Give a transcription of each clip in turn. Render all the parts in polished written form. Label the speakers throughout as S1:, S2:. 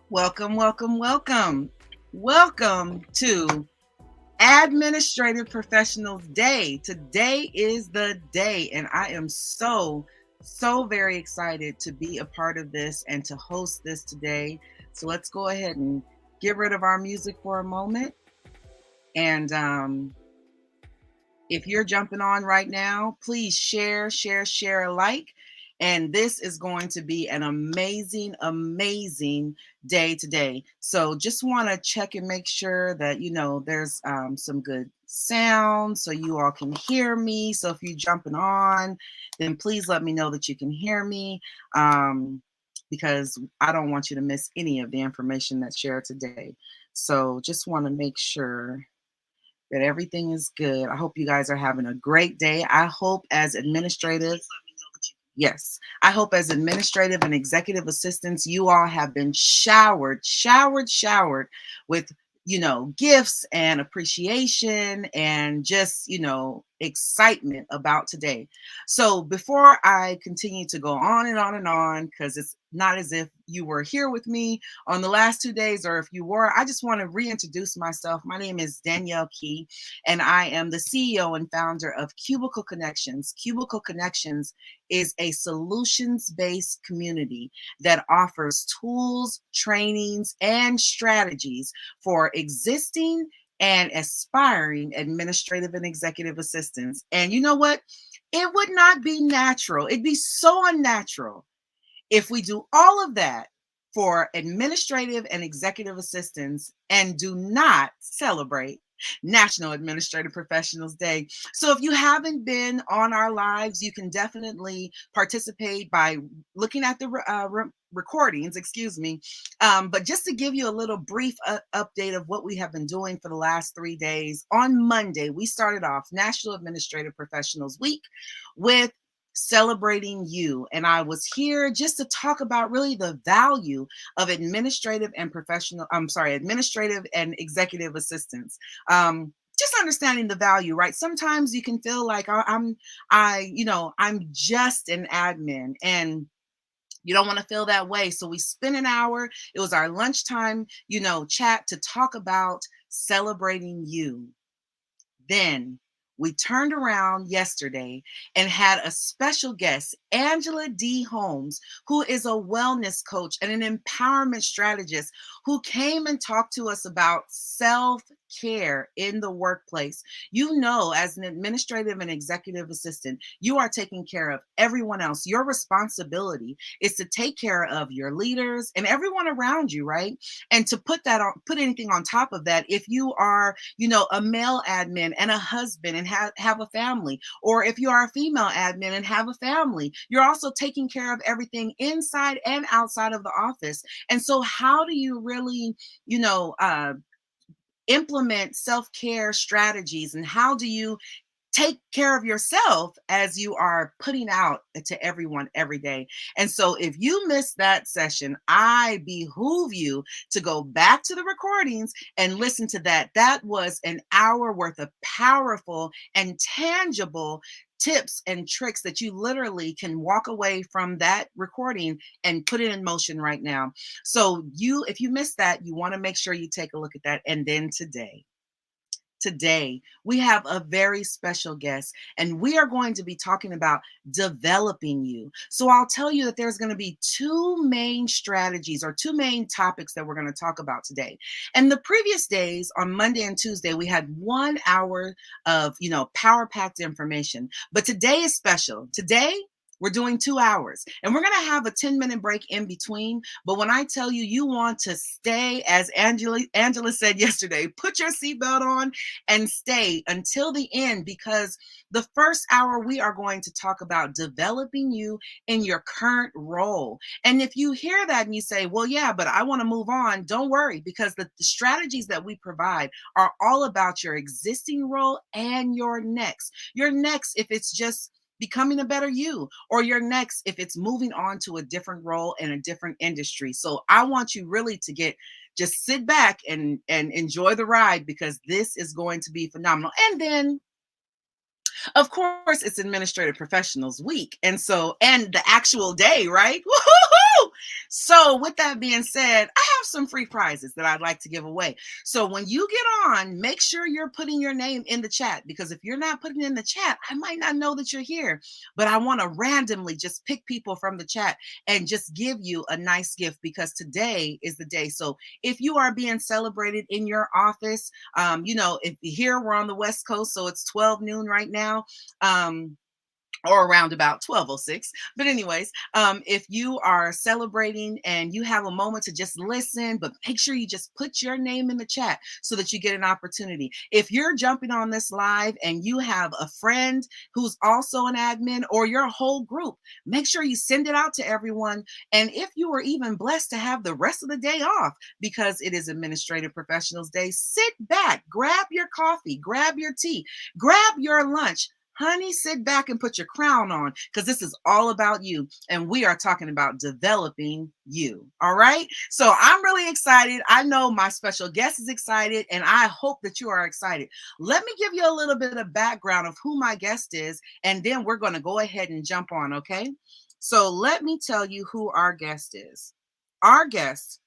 S1: Welcome, welcome, welcome. Welcome to Administrative Professionals Day. Today is the day, and I am so very excited to be a part of this and to host this today. So let's go ahead and get rid of our music for a moment. And if you're jumping on right now, please share alike. And this is going to be an amazing day today. So just want to check and make sure that, there's some good sound so you all can hear me. So if you're jumping on, then please let me know that you can hear me, because I don't want you to miss any of the information that's shared today. So just want to make sure that everything is good. I hope you guys are having a great day. I hope as administrative, yes, I hope as administrative and executive assistants, you all have been showered with, gifts and appreciation and just, excitement about today. So before I continue to go on and on, because it's not as if you were here with me on the last 2 days, or if you were, I just want to reintroduce myself. My name is Danielle Key, and I am the CEO and founder of Cubicle Connections. Cubicle Connections is a solutions-based community that offers tools, trainings, and strategies for existing and aspiring administrative and executive assistants. And you know what? It would not be natural. It'd be so unnatural if we do all of that for administrative and executive assistants and do not celebrate National Administrative Professionals Day. So if you haven't been on our lives, you can definitely participate by looking at the recordings, excuse me. But just to give you a little brief update of what we have been doing for the last 3 days, on Monday, we started off National Administrative Professionals Week with celebrating you. And I was here just to talk about really the value of administrative and executive assistants. Just understanding the value, right? Sometimes you can feel like I'm just an admin, and you don't want to feel that way. So we spent an hour. It was our lunchtime, chat to talk about celebrating you. Then we turned around yesterday and had a special guest, Angela D. Holmes, who is a wellness coach and an empowerment strategist, who came and talked to us about self-care in the workplace. As an administrative and executive assistant, you are taking care of everyone else. Your responsibility is to take care of your leaders and everyone around you, right? And to put anything on top of that, if you are, a male admin and a husband and have a family, or if you are a female admin and have a family, you're also taking care of everything inside and outside of the office. And so how do you really, implement self-care strategies, and how do you take care of yourself as you are putting out to everyone every day? And so if you missed that session, I behoove you to go back to the recordings and listen to that. That was an hour worth of powerful and tangible tips and tricks that you literally can walk away from that recording and put it in motion right now. So if you missed that, you want to make sure you take a look at that. And then Today, we have a very special guest, and we are going to be talking about developing you. So I'll tell you that there's going to be two main strategies or two main topics that we're going to talk about today. And the previous days, on Monday and Tuesday, we had 1 hour of, power-packed information. But today is special. Today, we're doing 2 hours, and we're going to have a 10-minute break in between. But when I tell you, you want to stay, as Angela said yesterday, put your seatbelt on and stay until the end, because the first hour we are going to talk about developing you in your current role. And if you hear that and you say, well, yeah, but I want to move on, don't worry, because the strategies that we provide are all about your existing role and your next. Your next, if it's just becoming a better you, or your next if it's moving on to a different role in a different industry. So I want you really to just sit back and enjoy the ride, because this is going to be phenomenal. And then, of course, it's Administrative Professionals Week, and the actual day, right? Woo! So, with that being said, I have some free prizes that I'd like to give away. So, when you get on, make sure you're putting your name in the chat because if you're not putting in the chat, I might not know that you're here. But I want to randomly just pick people from the chat and just give you a nice gift because today is the day. So, if you are being celebrated in your office, if here we're on the West Coast, so it's 12 noon right now. Or around about 12:06. But anyways, if you are celebrating and you have a moment to just listen, but make sure you just put your name in the chat so that you get an opportunity. If you're jumping on this live and you have a friend who's also an admin or your whole group, make sure you send it out to everyone. And if you are even blessed to have the rest of the day off because it is Administrative Professionals Day, sit back, grab your coffee, grab your tea, grab your lunch. Honey, sit back and put your crown on because this is all about you. And we are talking about developing you. All right. So I'm really excited. I know my special guest is excited, and I hope that you are excited. Let me give you a little bit of background of who my guest is, and then we're going to go ahead and jump on. Okay. So let me tell you who our guest is. Our guest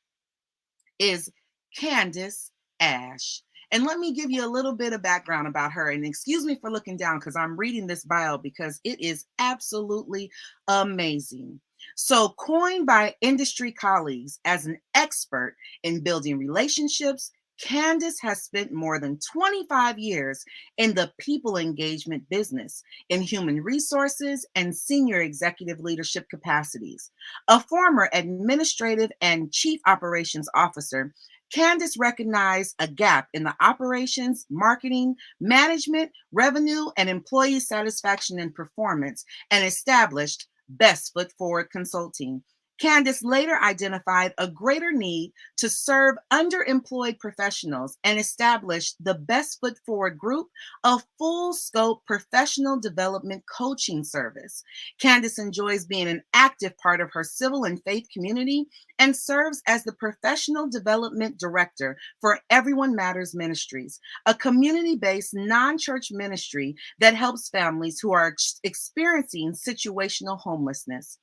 S1: is Candace Ash. And let me give you a little bit of background about her. And excuse me for looking down because I'm reading this bio because it is absolutely amazing. So, coined by industry colleagues as an expert in building relationships, Candace has spent more than 25 years in the people engagement business, in human resources and senior executive leadership capacities. A former administrative and chief operations officer, Candace recognized a gap in the operations, marketing, management, revenue, and employee satisfaction and performance and established Best Foot Forward Consulting. Candace later identified a greater need to serve underemployed professionals and established the Best Foot Forward Group, a full scope professional development coaching service. Candace enjoys being an active part of her civil and faith community and serves as the professional development director for Everyone Matters Ministries, a community based non church ministry that helps families who are experiencing situational homelessness.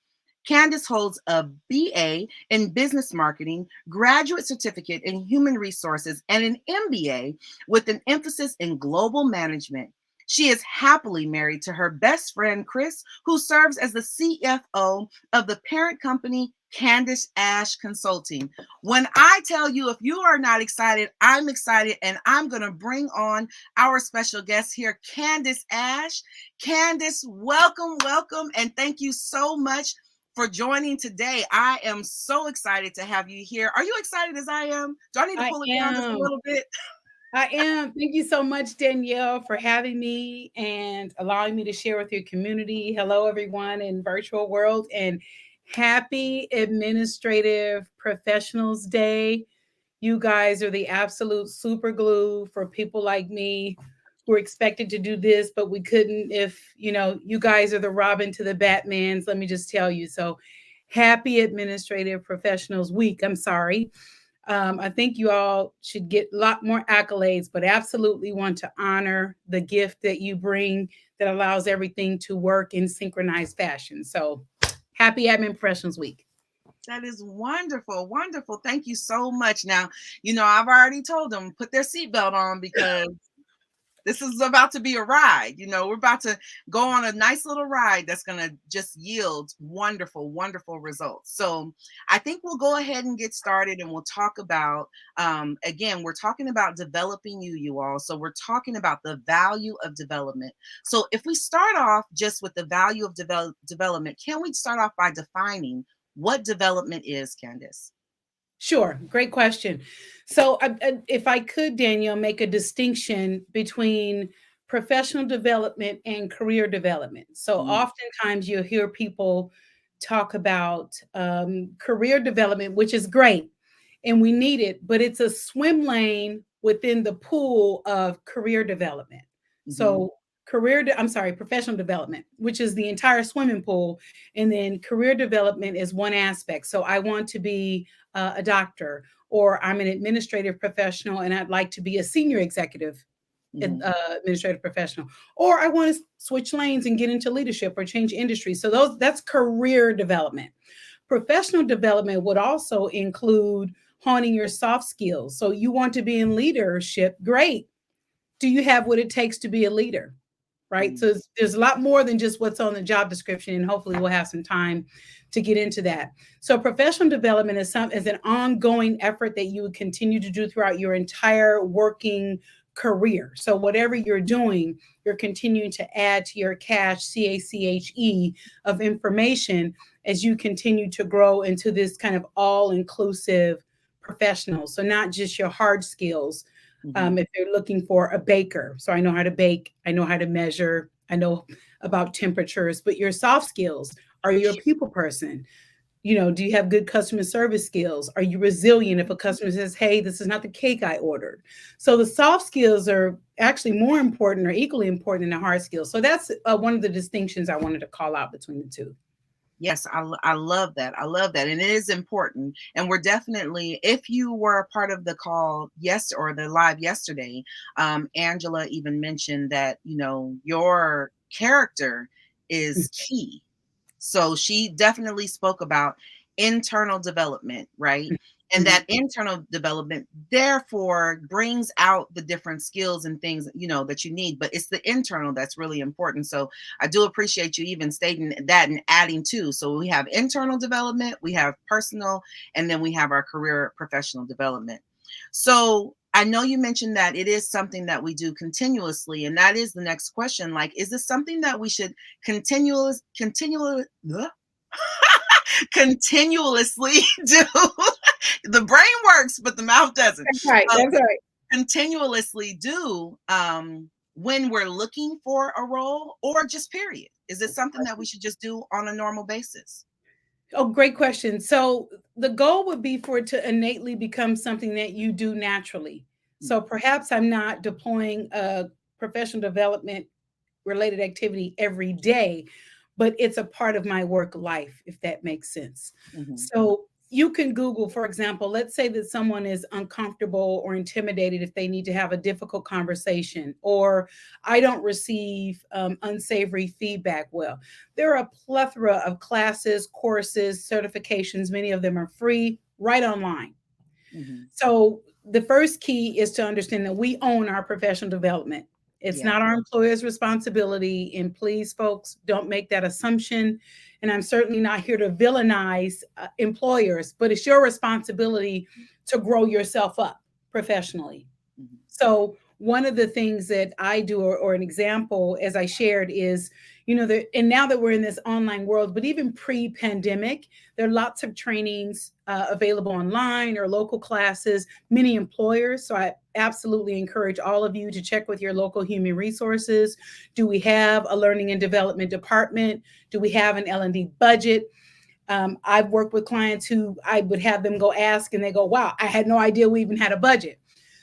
S1: Candace holds a BA in business marketing, graduate certificate in human resources, and an MBA with an emphasis in global management. She is happily married to her best friend, Chris, who serves as the CFO of the parent company, Candace Ash Consulting. When I tell you, if you are not excited, I'm excited, and I'm going to bring on our special guest here, Candace Ash. Candace, welcome, welcome, and thank you so much for joining today. I am so excited to have you here. Are you excited as I am? Do I need to
S2: I
S1: pull it down just a
S2: am.
S1: little bit?
S2: I am. Thank you so much, Danielle, for having me and allowing me to share with your community. Hello, everyone in virtual world, and happy Administrative Professionals Day. You guys are the absolute super glue for people like me who are expected to do this, but we couldn't. If you guys are the Robin to the Batmans, let me just tell you. So happy Administrative Professionals Week. I'm sorry. I think you all should get a lot more accolades, but absolutely want to honor the gift that you bring that allows everything to work in synchronized fashion. So happy Admin Professionals Week.
S1: That is wonderful. Wonderful. Thank you so much. Now, I've already told them put their seatbelt on because this is about to be a ride. We're about to go on a nice little ride that's going to just yield wonderful, wonderful results. So I think we'll go ahead and get started and we'll talk about, again, we're talking about developing you all. So we're talking about the value of development. So if we start off just with the value of development, can we start off by defining what development is, Candace?
S2: Sure, great question. So, if I could, Daniel, make a distinction between professional development and career development. So,
S1: Mm,
S2: oftentimes you'll hear people talk about career development, which is great and we need it, but it's a swim lane within the pool of career development.
S1: mhm,
S2: So, I'm sorry, professional development, which is the entire swimming pool, and then career development is one aspect. So, I want to be a doctor, or I'm an administrative professional and I'd like to be a senior executive
S1: mhm,
S2: administrative professional, or I want to switch lanes and get into leadership or change industry. So that's career development. Professional development would also include honing your soft skills. So you want to be in leadership, great. Do you have what it takes to be a leader? Right.
S1: Mm-hmm.
S2: So there's a lot more than just what's on the job description. And hopefully we'll have some time to get into that. So professional development is an ongoing effort that you would continue to do throughout your entire working career. So whatever you're doing, you're continuing to add to your CACHE of information as you continue to grow into this kind of all-inclusive professional. So not just your hard skills,
S1: Mm-hmm.
S2: if they're looking for a baker. So I know how to bake, I know how to measure, I know about temperatures, but your soft skills, are you a people person? Do you have good customer service skills? Are you resilient if a customer says, hey, this is not the cake I ordered? So the soft skills are actually more important or equally important than the hard skills. So that's one of the distinctions I wanted to call out between the two.
S1: Yes, I love that. I love that. And it is important. And we're definitely, if you were a part of the call, yes, or the live yesterday, Angela even mentioned that, your character is key. So she definitely spoke about internal development, right? And
S2: Mhm.
S1: that internal development therefore brings out the different skills and things, that you need. But it's the internal that's really important. So I do appreciate you even stating that and adding to. So we have internal development, we have personal, and then we have our career professional development. So I know you mentioned that it is something that we do continuously, and that is the next question. Like, is this something that we should continuously do? The brain works, but the mouth doesn't.
S2: That's right.
S1: Um,
S2: That's right.
S1: continuously do when we're looking for a role, or just period? Is it something that we should just do on a normal basis?
S2: Oh, great question. So the goal would be for it to innately become something that you do naturally. So perhaps I'm not deploying a professional development related activity every day, but it's a part of my work life, if that makes sense.
S1: Mm-hmm.
S2: So you can Google, for example, let's say that someone is uncomfortable or intimidated if they need to have a difficult conversation, or I don't receive unsavory feedback well. There are a plethora of classes, courses, certifications. Many of them are free, right online.
S1: Mm-hmm.
S2: So the first key is to understand that we own our professional development. It's
S1: Yeah.
S2: not our employer's responsibility. And please, folks, don't make that assumption. And I'm certainly not here to villainize employers, but it's your responsibility to grow yourself up professionally.
S1: Mm-hmm.
S2: So one of the things that I do, or an example, as I shared, is, and now that we're in this online world, but even pre-pandemic, there are lots of trainings available online or local classes, many employers. So I absolutely encourage all of you to check with your local human resources. Do we have a learning and development department? Do we have an L&D budget? I've worked with clients who I would have them go ask, and they go, wow, I had no idea we even had a budget.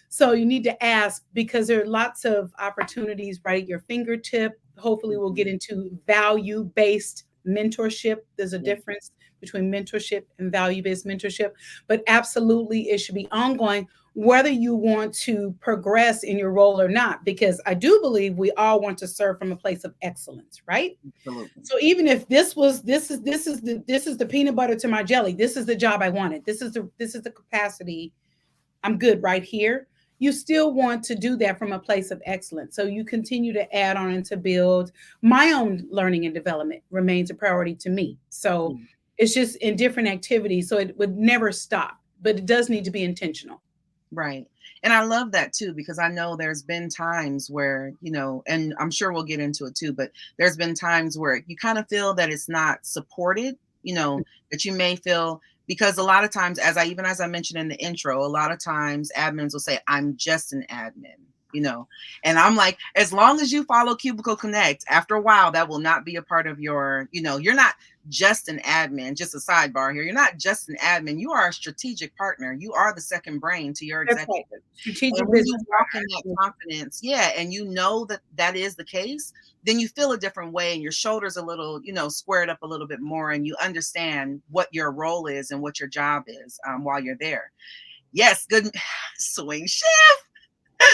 S2: So you need to ask, because there are lots of opportunities right at your fingertip. Hopefully we'll get
S1: Mm-hmm.
S2: into value-based mentorship. There's a
S1: Yeah.
S2: difference between mentorship and value-based mentorship, but absolutely it should be ongoing, whether you want to progress in your role or not, because I do believe we all want to serve from a place of excellence, right?
S1: Absolutely.
S2: So even if this is the peanut butter to my jelly, this is the job I wanted, this is the capacity, I'm good right here. You still want to do that from a place of excellence. So you continue to add on and to build. My own learning and development remains a priority to me. So
S1: Mm.
S2: it's just in different activities. So it would never stop, but it does need to be intentional.
S1: Right. And I love that too, because I know there's been times where, and I'm sure we'll get into it too, but there's been times where you kind of feel that it's not supported, that you may feel, because a lot of times, as I mentioned in the intro, a lot of times admins will say, I'm just an admin. And I'm like, as long as you follow Cubicle Connect, after a while, that will not be a part of you're not just an admin. Just a sidebar here. You're not just an admin. You are a strategic partner. You are the second brain to your
S2: That's right.
S1: executive. And
S2: Strategic
S1: when you
S2: business
S1: walk in that
S2: partner.
S1: confidence, yeah, and you know that that is the case, then you feel a different way, and your shoulders a little, squared up a little bit more, and you understand what your role is and what your job is while you're there. Yes, good swing shift.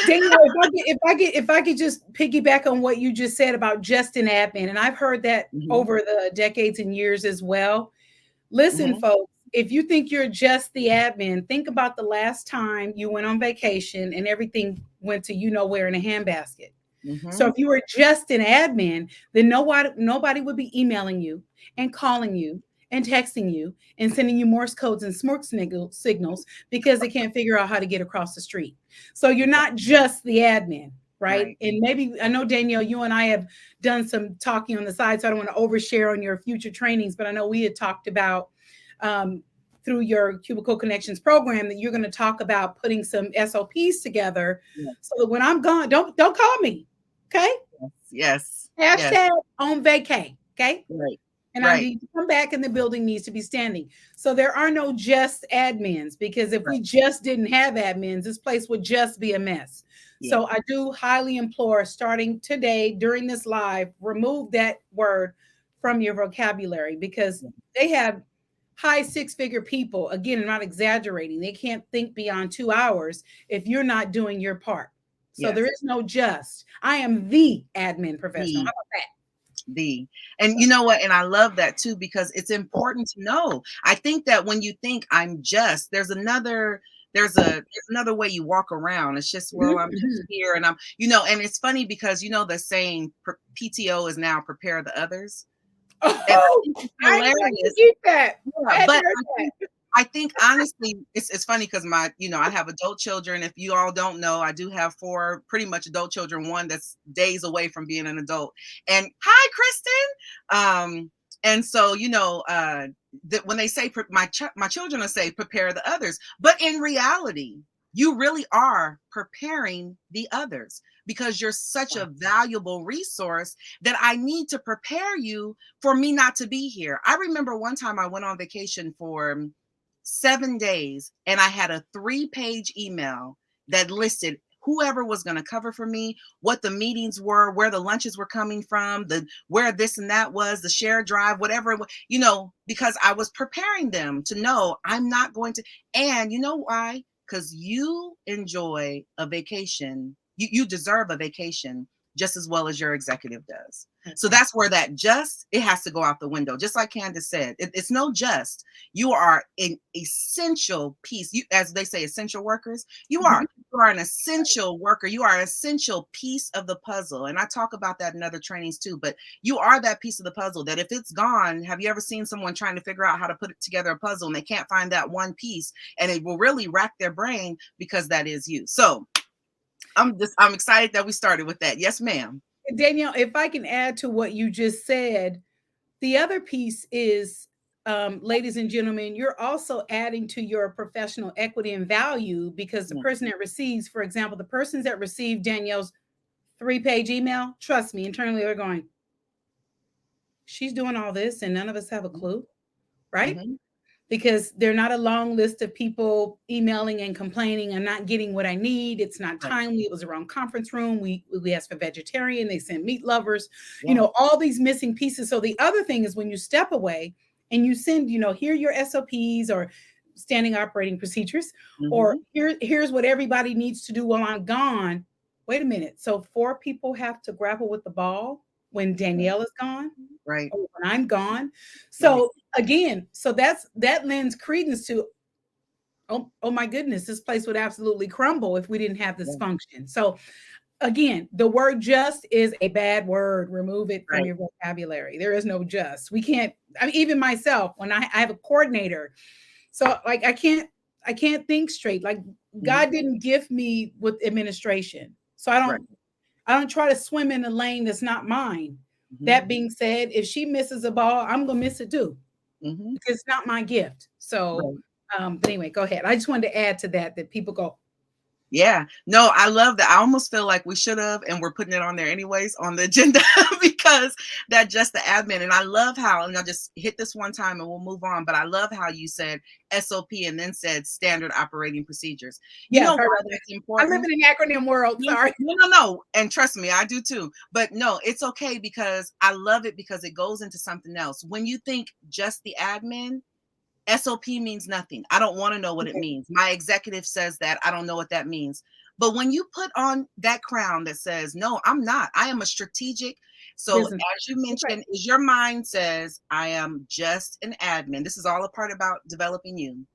S2: Danielle, if I could just piggyback on what you just said about just an admin, and I've heard that
S1: Mhm.
S2: over the decades and years as well. Listen,
S1: Mhm.
S2: folks, if you think you're just the admin, think about the last time you went on vacation and everything went to you know where in a handbasket. So
S1: Mhm.
S2: if you were just an admin, then nobody would be emailing you and calling you and texting you and sending you Morse codes and signals because they can't figure out how to get across the street. So you're not just the admin, right?
S1: Right.
S2: And maybe I know Danielle, you and I have done some talking on the side, so I don't want to overshare on your future trainings, but I know we had talked about um, through your Cubicle Connections program that you're going to talk about putting some SOPs together
S1: Yes.
S2: so that when I'm gone, don't call me. Okay.
S1: Yes. Yes.
S2: Hashtag on vacay. Okay.
S1: Right.
S2: And I
S1: Right.
S2: need to come back and the building needs to be standing. So there are no just admins because if we
S1: Right.
S2: just didn't have admins, this place would just be a mess.
S1: Yeah.
S2: So I do highly implore starting today during this live, remove that word from your vocabulary because
S1: Yeah.
S2: they have high six-figure people. Again, I'm not exaggerating. They can't think beyond 2 hours if you're not doing your part. So there
S1: Yes.
S2: is no just. I am the admin professional. How
S1: The
S2: about
S1: the and
S2: that?
S1: you know what, and I love that too because it's important to know. I think that when you think I'm just, there's another way you walk around. It's just,
S2: Mhm,
S1: well, I'm just
S2: mhm.
S1: here and and it's funny because the saying PTO is now prepare the others. And I
S2: Oh,
S1: think it's
S2: I didn't know you
S1: hilarious.
S2: get that.
S1: Yeah,
S2: I hadn't
S1: but
S2: heard that.
S1: I think honestly, it's funny because I have adult children. If you all don't know, I do have four pretty much adult children, one that's days away from being an adult. And hi, Kristen. And so, that when they say my children will say prepare the others, but in reality, you really are preparing the others because you're such a valuable resource that I need to prepare you for me not to be here. I remember one time I went on vacation for 7 days and I had a 3-page email that listed whoever was going to cover for me, what the meetings were, where the lunches were coming from, the where this and that was, the share drive, whatever it was, because I was preparing them to know I'm not going to. And you know why? Because you enjoy a vacation. You deserve a vacation just as well as your executive does.
S2: That's
S1: So
S2: right.
S1: that's where it has to go out the window. Just like Candace said, it's no just. You are an essential piece. You, as they say, essential workers. You
S2: Mhm.
S1: are. You are an essential worker. You are an essential piece of the puzzle. And I talk about that in other trainings too. But you are that piece of the puzzle that if it's gone, have you ever seen someone trying to figure out how to put it together a puzzle and they can't find that one piece and it will really rack their brain because that is you. So I'm excited that we started with that. Yes, ma'am.
S2: Danielle, if I can add to what you just said, the other piece is, ladies and gentlemen, you're also adding to your professional equity and value because the
S1: Yeah.
S2: person that receives, for example, the persons that receive Danielle's 3-page email, trust me, internally they're going, she's doing all this and none of us have a clue, right?
S1: Mm-hmm.
S2: Because they're not a long list of people emailing and complaining, I'm not getting what I need. It's not
S1: Right.
S2: timely. It was the wrong conference room. We asked for vegetarian. They sent meat lovers,
S1: Yeah.
S2: all these missing pieces. So the other thing is when you step away and you send, here are your SOPs or standing operating procedures, or
S1: Mm-hmm.
S2: here's what everybody needs to do while I'm gone. Wait a minute. So 4 people have to grapple with the ball when
S1: Right.
S2: Danielle is gone
S1: Right.
S2: or when I'm gone.
S1: Yes.
S2: So again, so that lends credence to, oh my goodness, this place would absolutely crumble if we didn't have this
S1: Yeah.
S2: function. So again, the word just is a bad word. Remove it from
S1: Right.
S2: your vocabulary. There is no just. We can't, I mean, even myself, when I have a coordinator, so like I can't think straight. Like
S1: Mm-hmm.
S2: God didn't gift me with administration. So
S1: Right.
S2: I don't try to swim in a lane that's not mine.
S1: Mm-hmm.
S2: That being said, if she misses a ball, I'm gonna miss it too
S1: Mm-hmm.
S2: because it's not my gift. So,
S1: Right.
S2: but anyway, go ahead. I just wanted to add to that people go,
S1: Yeah. No, I love that. I almost feel like we should have, and we're putting it on there anyways on the agenda because that just the admin. And I love how, and I'll just hit this one time and we'll move on. But I love how you said SOP and then said standard operating procedures. You
S2: yeah,
S1: know
S2: sorry
S1: why
S2: about that.
S1: that's
S2: I live
S1: important?
S2: in an acronym world.
S1: No,
S2: Sorry.
S1: no, no, no. And trust me, I do too. But no, it's okay because I love it because it goes into something else. When you think just the admin, SOP means nothing. I don't want to know what it
S2: Okay.
S1: means. My executive says that. I don't know what that means. But when you put on that crown that says, no, I'm not. I am a strategic. So
S2: Business.
S1: as you
S2: Right.
S1: mentioned, is your mind says, I am just an admin. This is all a part about developing you.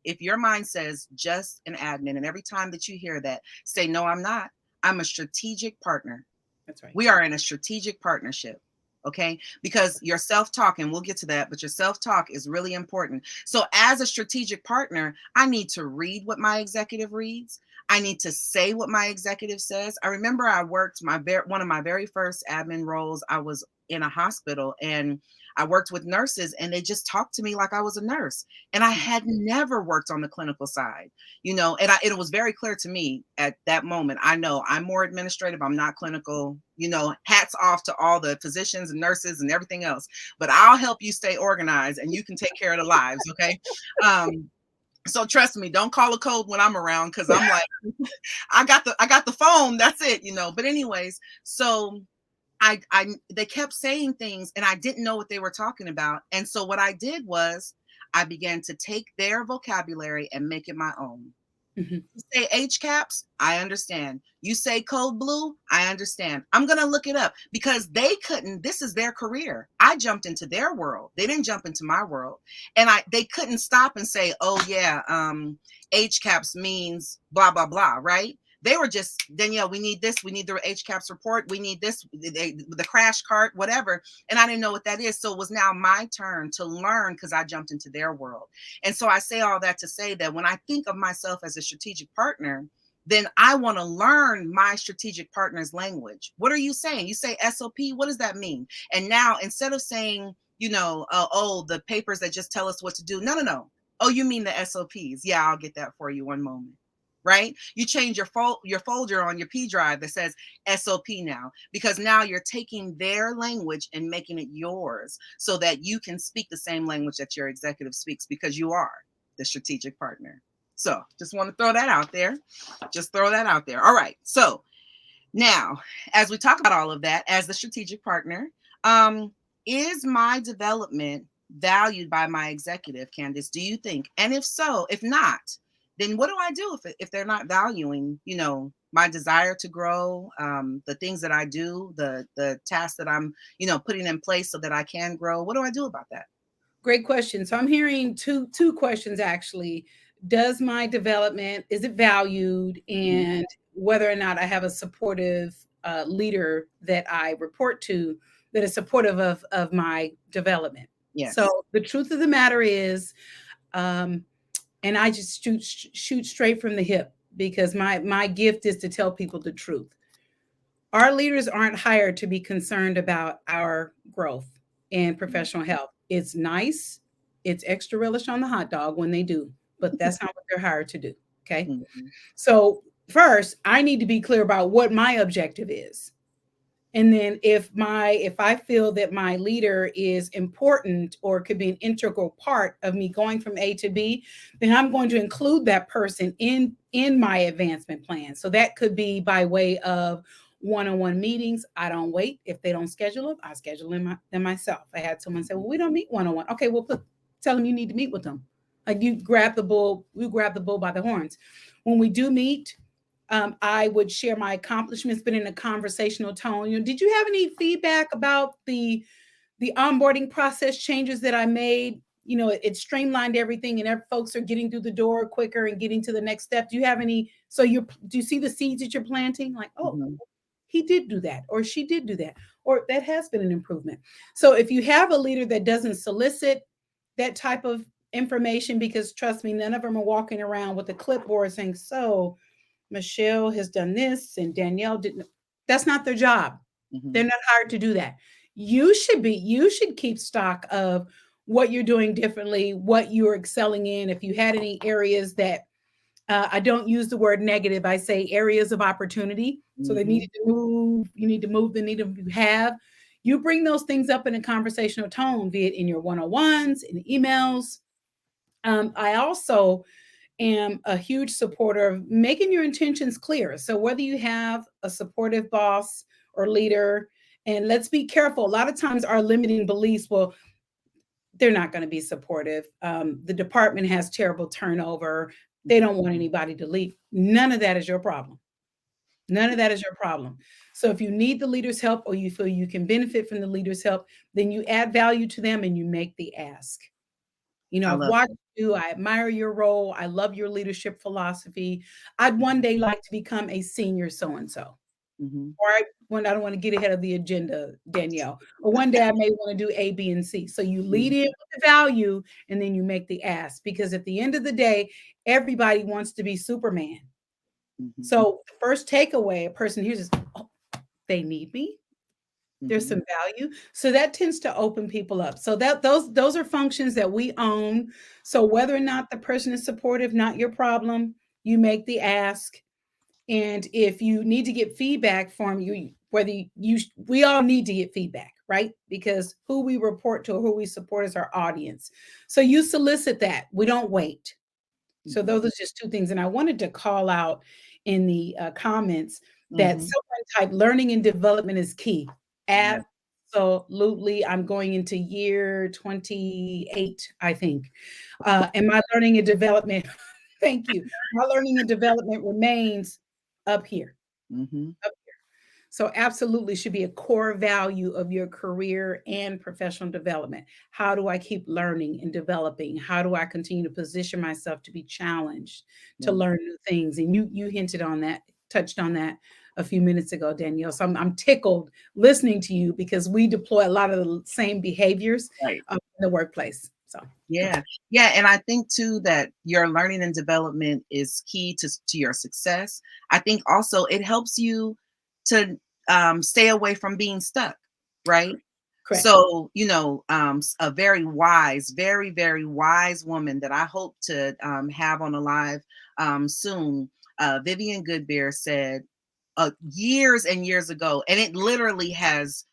S1: If your mind says just an admin, and every time that you hear that, say, no, I'm not. I'm a strategic partner.
S2: That's right.
S1: We are in a strategic partnership. Okay. Because your self talk, and we'll get to that, but your self talk is really important. So, as a strategic partner, I need to read what my executive reads. I need to say what my executive says. I remember I worked one of my very first admin roles. I was in a hospital and I worked with nurses and they just talked to me like I was a nurse. And I
S2: Mm.
S1: had never worked on the clinical side, and it was very clear to me at that moment. I know I'm more administrative, I'm not clinical. Hats off to all the physicians and nurses and everything else, but I'll help you stay organized and you can take care of the lives. Okay. So trust me, don't call a code when I'm around, because I'm like, I got the phone, that's it. But anyways, so I they kept saying things and I didn't know what they were talking about. And so what I did was I began to take their vocabulary and make it my own.
S2: Mhm.
S1: You say H caps, I understand. You say code blue, I understand. I'm going to look it up because they couldn't. This is their career. I jumped into their world. They didn't jump into my world. And they couldn't stop and say, "Oh yeah, H caps means blah blah blah," right? They were just, Danielle, we need this, we need the H caps report, we need this, the crash cart, whatever. And I didn't know what that is. So it was now my turn to learn because I jumped into their world. And so I say all that to say that when I think of myself as a strategic partner, then I want to learn my strategic partner's language. What are you saying? You say SOP. What does that mean? And now instead of saying, oh, the papers that just tell us what to do. No, no, no. Oh, you mean the SOPs? Yeah, I'll get that for you one moment. Right? You change your folder on your P drive that says SOP now, because now you're taking their language and making it yours so that you can speak the same language that your executive speaks, because you are the strategic partner. So just want to throw that out there. Just throw that out there. All right. So now, as we talk about all of that as the strategic partner, um, is my development valued by my executive, Candace? Do you think? And if so, if not, then what do I do if they're not valuing, my desire to grow, the things that I do, the tasks that I'm, putting in place so that I can grow? What do I do about that?
S2: Great question. So I'm hearing two questions actually. Does my development, is it valued,
S1: Mhm.
S2: and whether or not I have a supportive leader that I report to that is supportive of my development. So
S1: Yes.
S2: the truth of the matter is, um, and I just shoot straight from the hip because my gift is to tell people the truth. Our leaders aren't hired to be concerned about our growth and professional health. It's nice, it's extra relish on the hot dog when they do, but that's not what they're hired to do. Okay.
S1: Mhm.
S2: So, first, I need to be clear about what my objective is. And then if I feel that my leader is important or could be an integral part of me going from A to B, then I'm going to include that person in my advancement plan. So that could be by way of one-on-one meetings. I don't wait. If they don't schedule them, I schedule them myself. I had someone say, well, we don't meet one-on-one. Okay, well, tell them you need to meet with them. Like you grab the bull by the horns. When we do meet, I would share my accomplishments, but in a conversational tone. Did you have any feedback about the onboarding process changes that I made? It streamlined everything, and folks are getting through the door quicker and getting to the next step. Do you have any? So do you see the seeds that you're planting? Like, oh,
S1: Mhm.
S2: he did do that, or she did do that, or that has been an improvement. So if you have a leader that doesn't solicit that type of information, because trust me, none of them are walking around with a clipboard saying, so Michelle has done this and Danielle didn't. That's not their job. They're
S1: Mhm.
S2: not hired to do that. You should keep stock of what you're doing differently, what you're excelling in. If you had any areas that I don't use the word negative, I say areas of opportunity. So they
S1: Mhm.
S2: needed to move, you need to move the needle you have. You bring those things up in a conversational tone, be it in your one-on-ones, in emails. I also am a huge supporter of making your intentions clear. So whether you have a supportive boss or leader, and let's be careful. A lot of times our limiting beliefs, well, they're not going to be supportive. The department has terrible turnover. They don't want anybody to leave. None of that is your problem. None of that is your problem. So if you need the leader's help or you feel you can benefit from the leader's help, then you add value to them and you make the ask. You know,
S1: I
S2: I've
S1: love
S2: watched
S1: it.
S2: you, I admire your role, I love your leadership philosophy. I'd one day like to become a senior so and so.
S1: Mm-hmm.
S2: Or I don't want to get ahead of the agenda, Danielle. Or one day I may want to do A, B, and C. So you lead in with the value and then you make the ask. Because at the end of the day, everybody wants to be Superman.
S1: Mm-hmm.
S2: So the first takeaway a person hears is, oh, they need me. There's
S1: Mm-hmm.
S2: some value. So that tends to open people up. So that those are functions that we own. So whether or not the person is supportive, not your problem. You make the ask. And if you need to get feedback from you, whether you we all need to get feedback, right? Because who we report to or who we support is our audience. So you solicit that. We don't wait. So
S1: Mm-hmm.
S2: those are just two things. And I wanted to call out in the comments that
S1: Mm-hmm.
S2: someone typed learning and development is key.
S1: Yeah.
S2: Absolutely. I'm going into year 28, I think. And my learning and development, thank you. My learning and development remains up here.
S1: Mm-hmm.
S2: So absolutely should be a core value of your career and professional development. How do I keep learning and developing? How do I continue to position myself to be challenged, to
S1: Yeah.
S2: learn new things? And you hinted on that, touched on that a few minutes ago, Danielle. So I'm tickled listening to you because we deploy a lot of the same behaviors
S1: Right.
S2: in the workplace. So go
S1: Yeah.
S2: ahead.
S1: Yeah. And I think too that your learning and development is key to your success. I think also it helps you to stay away from being stuck, right?
S2: Correct.
S1: So, a very wise, very, very wise woman that I hope to have on a live soon, Vivian Goodbeer said years and years ago, and it literally has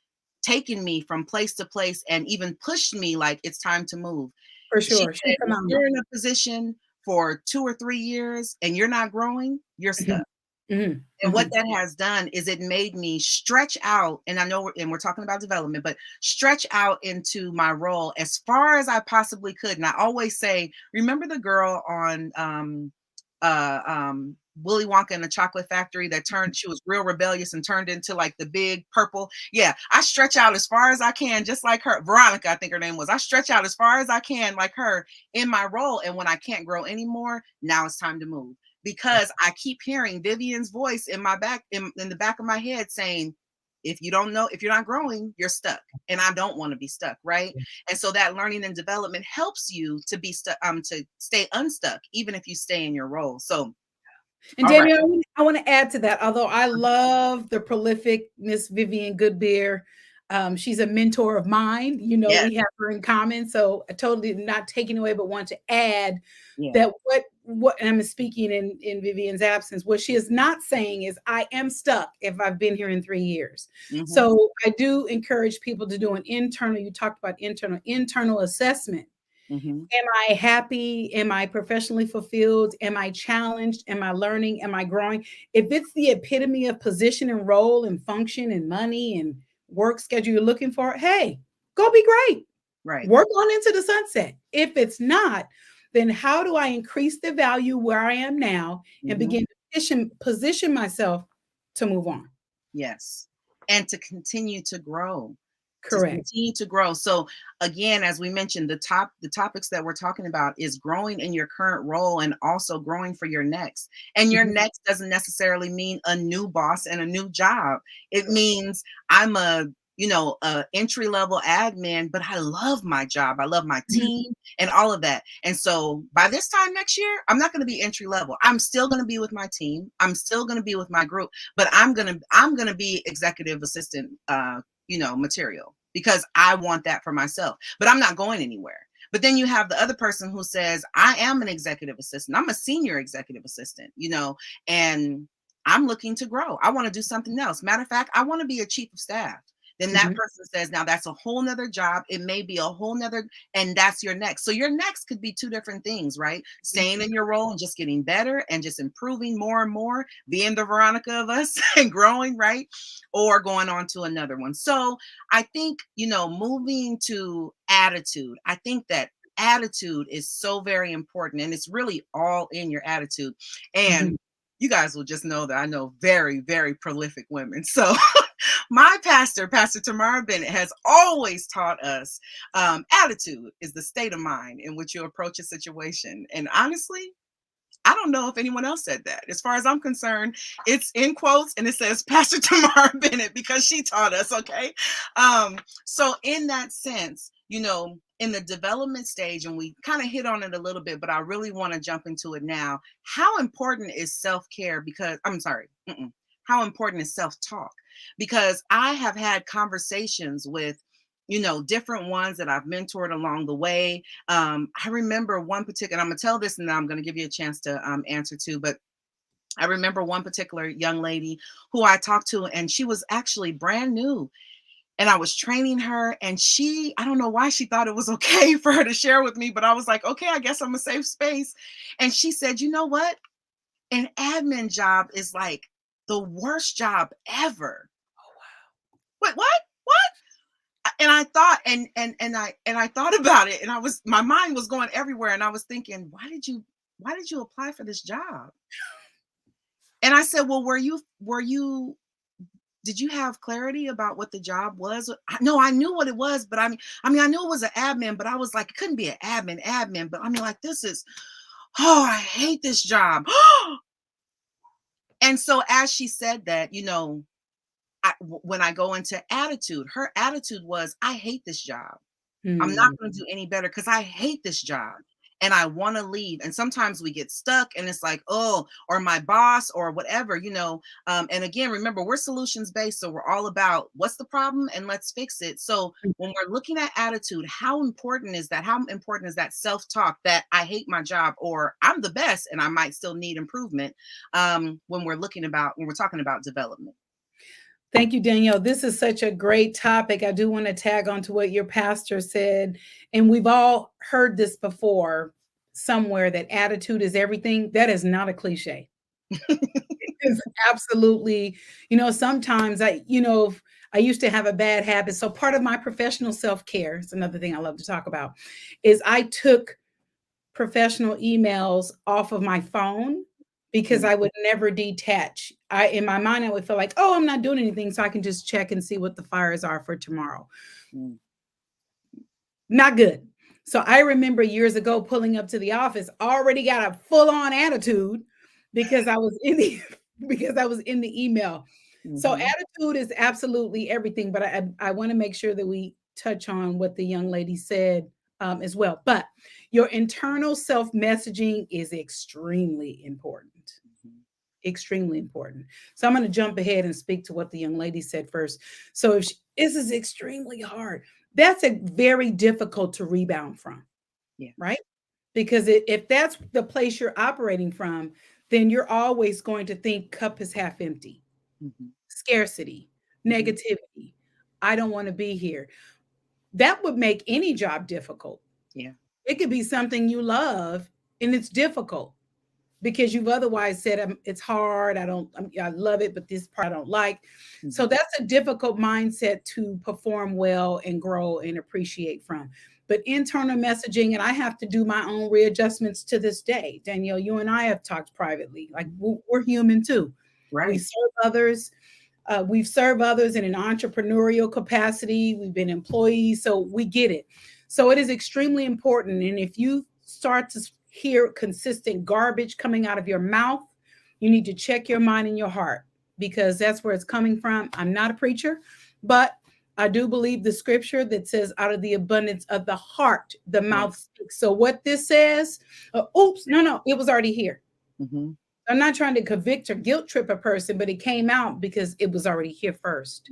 S1: taken me from place to place and even pushed me like it's time to move.
S2: For
S1: She
S2: sure. She's
S1: said, if
S2: phenomenal.
S1: you're in a position for 2 or 3 years and you're not growing, you're
S2: Mhm,
S1: stuck.
S2: mhm,
S1: And what
S2: mhm.
S1: that has done is it made me stretch out, and I know we're talking about development, but stretch out into my role as far as I possibly could. And I always say, remember the girl on Willy Wonka and the Chocolate Factory that she was real rebellious and turned into like the big purple. Yeah, I stretch out as far as I can, just like her. Veronica, I think her name was. I stretch out as far as I can, like her, in my role. And when I can't grow anymore, now it's time to move, because I keep hearing Vivian's voice in my back, in the back of my head saying, if you don't know, if you're not growing, you're stuck. And I don't want to be stuck, right? And so that learning and development helps you to be stuck, to stay unstuck, even if you stay in your role. So,
S2: And
S1: all right.
S2: Danielle, I want to add to that. Although I love the prolific Miss Vivian Goodbeer, she's a mentor of mine. You know,
S1: Yes.
S2: we have her in common. So I totally not taking away, but want to add
S1: Yeah.
S2: that what and I'm speaking in Vivian's absence. What she is not saying is I am stuck if I've been here in 3 years.
S1: Mm-hmm.
S2: So I do encourage people to do an internal. You talked about internal assessment.
S1: Mm-hmm.
S2: Am I happy? Am I professionally fulfilled? Am I challenged? Am I learning? Am I growing? If it's the epitome of position and role and function and money and work schedule you're looking for, hey, go be great.
S1: Right.
S2: Work on into the sunset. If it's not, then how do I increase the value where I am now and
S1: Mm-hmm.
S2: begin to position myself to move on?
S1: Yes. And to continue to grow. To
S2: Correct.
S1: continue to grow. So again, as we mentioned, the topics that we're talking about is growing in your current role and also growing for your next. And your
S2: Mhm.
S1: next doesn't necessarily mean a new boss and a new job. It means I'm a entry level admin, but I love my job. I love my
S2: Mhm.
S1: team and all of that. And so by this time next year, I'm not going to be entry level. I'm still going to be with my team. I'm still going to be with my group, but I'm going to be executive assistant material, because I want that for myself, but I'm not going anywhere. But then you have the other person who says, I am an executive assistant. I'm a senior executive assistant, and I'm looking to grow. I want to do something else. Matter of fact, I want to be a chief of staff. Then that
S2: Mhm.
S1: person says, now that's a whole nother job. It may be a whole nother, and that's your next. So your next could be two different things, right? Staying in your role and just getting better and just improving more and more, being the Veronica of us and growing, right? Or going on to another one. So I think, moving to attitude, I think that attitude is so very important, and it's really all in your attitude. And
S2: Mhm.
S1: you guys will just know that I know very, very prolific women. So my pastor, Pastor Tamara Bennett, has always taught us attitude is the state of mind in which you approach a situation. And honestly, I don't know if anyone else said that. As far as I'm concerned, it's in quotes and it says Pastor Tamara Bennett because she taught us, okay? So in that sense, in the development stage, and we kind of hit on it a little bit, but I really want to jump into it now. How important is self-care? Because I'm sorry, how important is self-talk? Because I have had conversations with different ones that I've mentored along the way. I remember one particular, I'm going to tell this and then I'm going to give you a chance to answer too, but I remember one particular young lady who I talked to, and she was actually brand new. And I was training her, and I don't know why she thought it was okay for her to share with me, but I was like, okay, I guess I'm a safe space. And she said, you know what? An admin job is like the worst job ever.
S2: Oh, wow.
S1: Wait, what? And I thought, and I thought about it, and my mind was going everywhere, and I was thinking, why did you apply for this job? And I said, well, did you have clarity about what the job was? No, I knew what it was, but I mean, I knew it was an admin, but I was like, it couldn't be an admin, but I mean, like, I hate this job. And so as she said that, when I go into attitude, her attitude was, I hate this job. I'm not going to do any better because I hate this job and I want to leave. And sometimes we get stuck and it's like, oh, or my boss or whatever, and again, remember, we're solutions based. So we're all about what's the problem and let's fix it. So when we're looking at attitude, how important is that? How important is that self-talk that I hate my job or I'm the best and I might still need improvement when we're talking about development?
S2: Thank you, Danielle. This is such a great topic. I do want to tag on to what your pastor said. And we've all heard this before somewhere, that attitude is everything. That is not a cliche. It's absolutely, sometimes I used to have a bad habit. So part of my professional self-care, it's another thing I love to talk about, is I took professional emails off of my phone because I would never detach. In my mind, I would feel like, oh, I'm not doing anything, so I can just check and see what the fires are for tomorrow. Not good. So I remember years ago pulling up to the office, already got a full-on attitude because I was in the email. So attitude is absolutely everything. But I want to make sure that we touch on what the young lady said as well. But your internal self-messaging is extremely important. Extremely important. So I'm going to jump ahead and speak to what the young lady said first. So this is extremely hard. That's a very difficult to rebound from.
S1: Yeah.
S2: Right? Because if that's the place you're operating from, then you're always going to think cup is half empty. Scarcity, negativity. I don't want to be here. That would make any job difficult.
S1: Yeah.
S2: It could be something you love and it's difficult because you've otherwise said it's hard. I love it, but this part I don't like. So that's a difficult mindset to perform well and grow and appreciate from. But internal messaging, and I have to do my own readjustments to this day. Danielle, you and I have talked privately. Like we're human too.
S1: Right.
S2: We serve others. We've served others in an entrepreneurial capacity. We've been employees, so we get it. So it is extremely important. And if you start to hear consistent garbage coming out of your mouth, you need to check your mind and your heart because that's where it's coming from. I'm not a preacher, but I do believe the scripture that says out of the abundance of the heart, the mouth speaks. So what this says, it was already here. I'm not trying to convict or guilt trip a person, but it came out because it was already here first.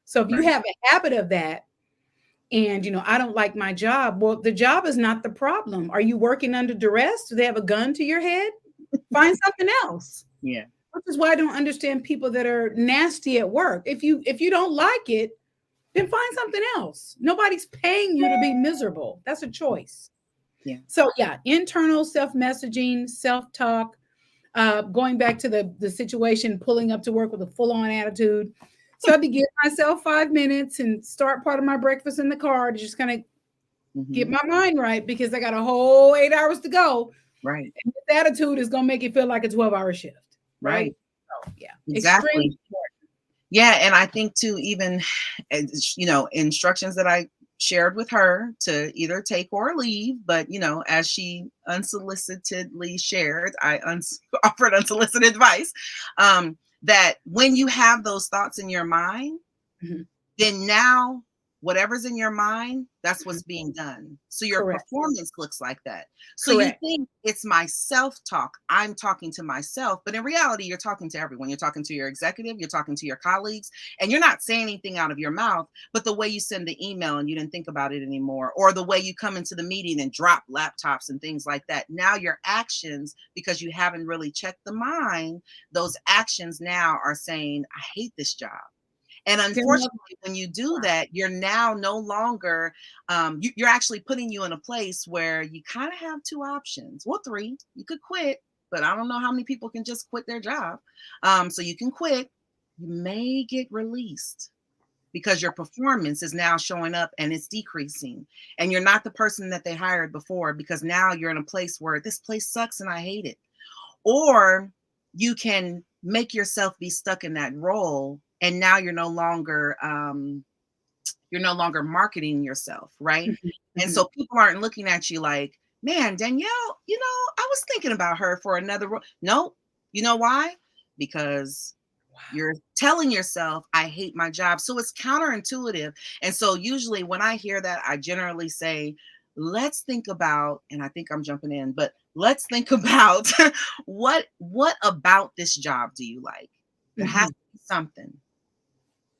S2: So if you have a habit of that, and, I don't like my job. Well, the job is not the problem. Are you working under duress? Do they have a gun to your head? Find something else.
S1: Yeah.
S2: Which is why I don't understand people that are nasty at work. If you don't like it, then find something else. Nobody's paying you to be miserable. That's a choice.
S1: Yeah.
S2: So yeah, internal self-messaging, self-talk, going back to the situation, pulling up to work with a full-on attitude. So I had to give myself 5 minutes and start part of my breakfast in the car to just kind of get my mind right because I got a whole 8 hours to go.
S1: Right.
S2: And this attitude is going to make it feel like a 12-hour shift.
S1: Right.
S2: right? So yeah, extremely
S1: Exactly.
S2: important.
S1: Yeah, and I think too, even instructions that I shared with her to either take or leave, but as she unsolicitedly shared, I offered unsolicited advice. That when you have those thoughts in your mind,
S2: Mhm,
S1: then now whatever's in your mind, that's
S2: mhm.
S1: what's being done. So your
S2: Correct.
S1: performance looks like that. So you
S2: Correct.
S1: think it's my self-talk. I'm talking to myself, but in reality, you're talking to everyone. You're talking to your executive, you're talking to your colleagues, and you're not saying anything out of your mouth, but the way you send the email and you didn't think about it anymore, or the way you come into the meeting and drop laptops and things like that. Now your actions, because you haven't really checked the mind, those actions now are saying, I hate this job. And
S2: Danielle,
S1: unfortunately, when you do that, you're now no longer, you're actually putting you in a place where you kind of have two options. Well, three. You could quit, but I don't know how many people can just quit their job. So you can quit. You may get released because your performance is now showing up and it's decreasing. And you're not the person that they hired before because now you're in a place where this place sucks and I hate it. Or you can make yourself be stuck in that role and now you're no longer marketing yourself, right?
S2: mhm,
S1: And
S2: mhm.
S1: so people aren't looking at you like, man, Danielle, I was thinking about her for another role. No, you know why? Because
S2: Wow.
S1: you're telling yourself, I hate my job. So it's counterintuitive. And so usually when I hear that, I generally say, let's think about, and I think I'm jumping in, but let's think about what about this job do you like? There has
S2: Mhm.
S1: to be something.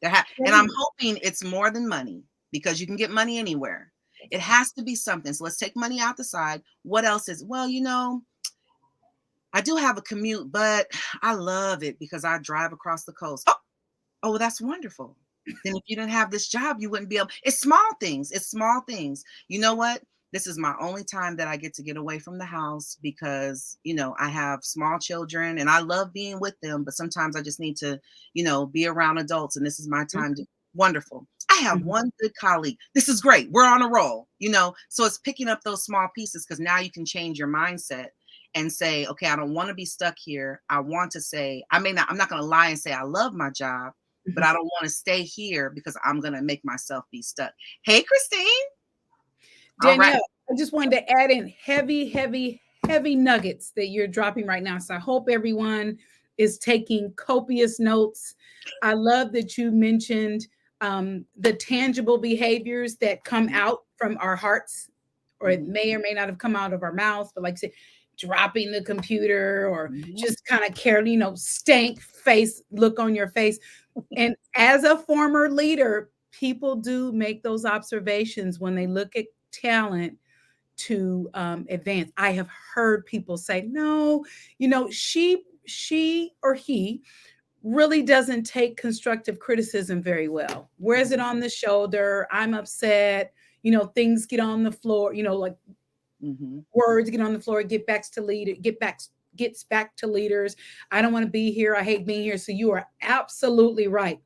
S1: And I'm
S2: Right.
S1: hoping it's more than money because you can get money anywhere.
S2: That's
S1: It
S2: right.
S1: has to be something. So let's take money out the side. What else is, well, I do have a commute, but I love it because I drive across the coast. Oh, well, that's wonderful. Then if you didn't have this job, you wouldn't be able. It's small things. It's small things. You know what? This is my only time that I get away from the house because, I have small children and I love being with them, but sometimes I just need to, be around adults and this is my
S2: Mhm,
S1: time to wonderful. I have
S2: mhm.
S1: one good colleague. This is great. We're on a roll. So it's picking up those small pieces because now you can change your mindset and say, okay, I don't want to be stuck here. I want to say, I'm not going to lie and say I love my job, but
S2: Mhm.
S1: I don't want to stay here because I'm going to make myself be stuck. Hey, Christine. All right.
S2: Danielle, I just wanted to add in heavy, heavy, heavy nuggets that you're dropping right now. So I hope everyone is taking copious notes. I love that you mentioned the tangible behaviors that come out from our hearts, or it
S1: Mhm,
S2: may or may not have come out of our mouths, but like I said, dropping the computer or
S1: mhm,
S2: just kind of stank face look on your face. And as a former leader, people do make those observations when they look at talent to advance. I have heard people say, "No, she or he really doesn't take constructive criticism very well. Wears it
S1: mhm,
S2: on the shoulder. I'm upset. Things get on the floor. Like
S1: mhm.
S2: words get on the floor. Gets back to leaders. I don't want to be here. I hate being here." So you are absolutely right.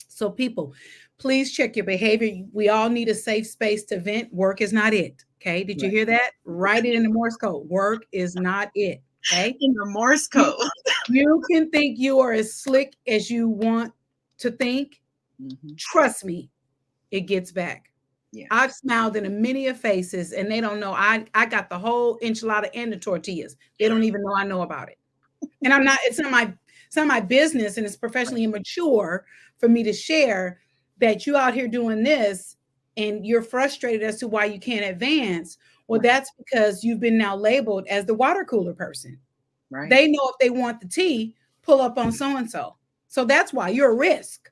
S2: So, people, please check your behavior. We all need a safe space to vent. Work is not it. Okay. Did you
S1: Right.
S2: hear that? Write it in the Morse code. Work is not it. Okay.
S1: In the Morse
S2: You,
S1: code.
S2: you can think you are as slick as you want to think.
S1: Mhm.
S2: Trust me, it gets back.
S1: Yeah.
S2: I've smiled in a many of faces and they don't know I got the whole enchilada and the tortillas. They don't even know I know about it. And it's not my business and it's
S1: Right.
S2: professionally immature for me to share that you out here doing this and you're frustrated as to why you can't advance. Well,
S1: Right.
S2: that's because you've been now labeled as the water cooler person.
S1: Right.
S2: They know if they want the tea, pull up on so and so. So that's why you're a risk.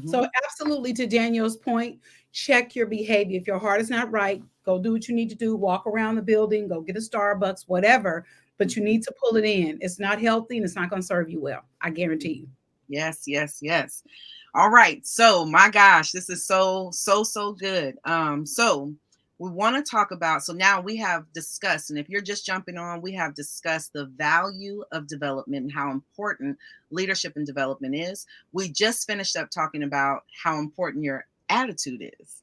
S2: So
S1: Mhm.
S2: absolutely, to Danielle's point, check your behavior. If your heart is not right, go do what you need to do, walk around the building, go get a Starbucks, whatever, but you
S1: Mhm.
S2: need to pull it in. It's not healthy and it's not going to serve you well. I guarantee you.
S1: Yes, yes, yes. All right. So, my gosh, this is so, so, so good. So we want to talk about, so now we have discussed, and if you're just jumping on, we have discussed the value of development and how important leadership and development is. We just finished up talking about how important your attitude is.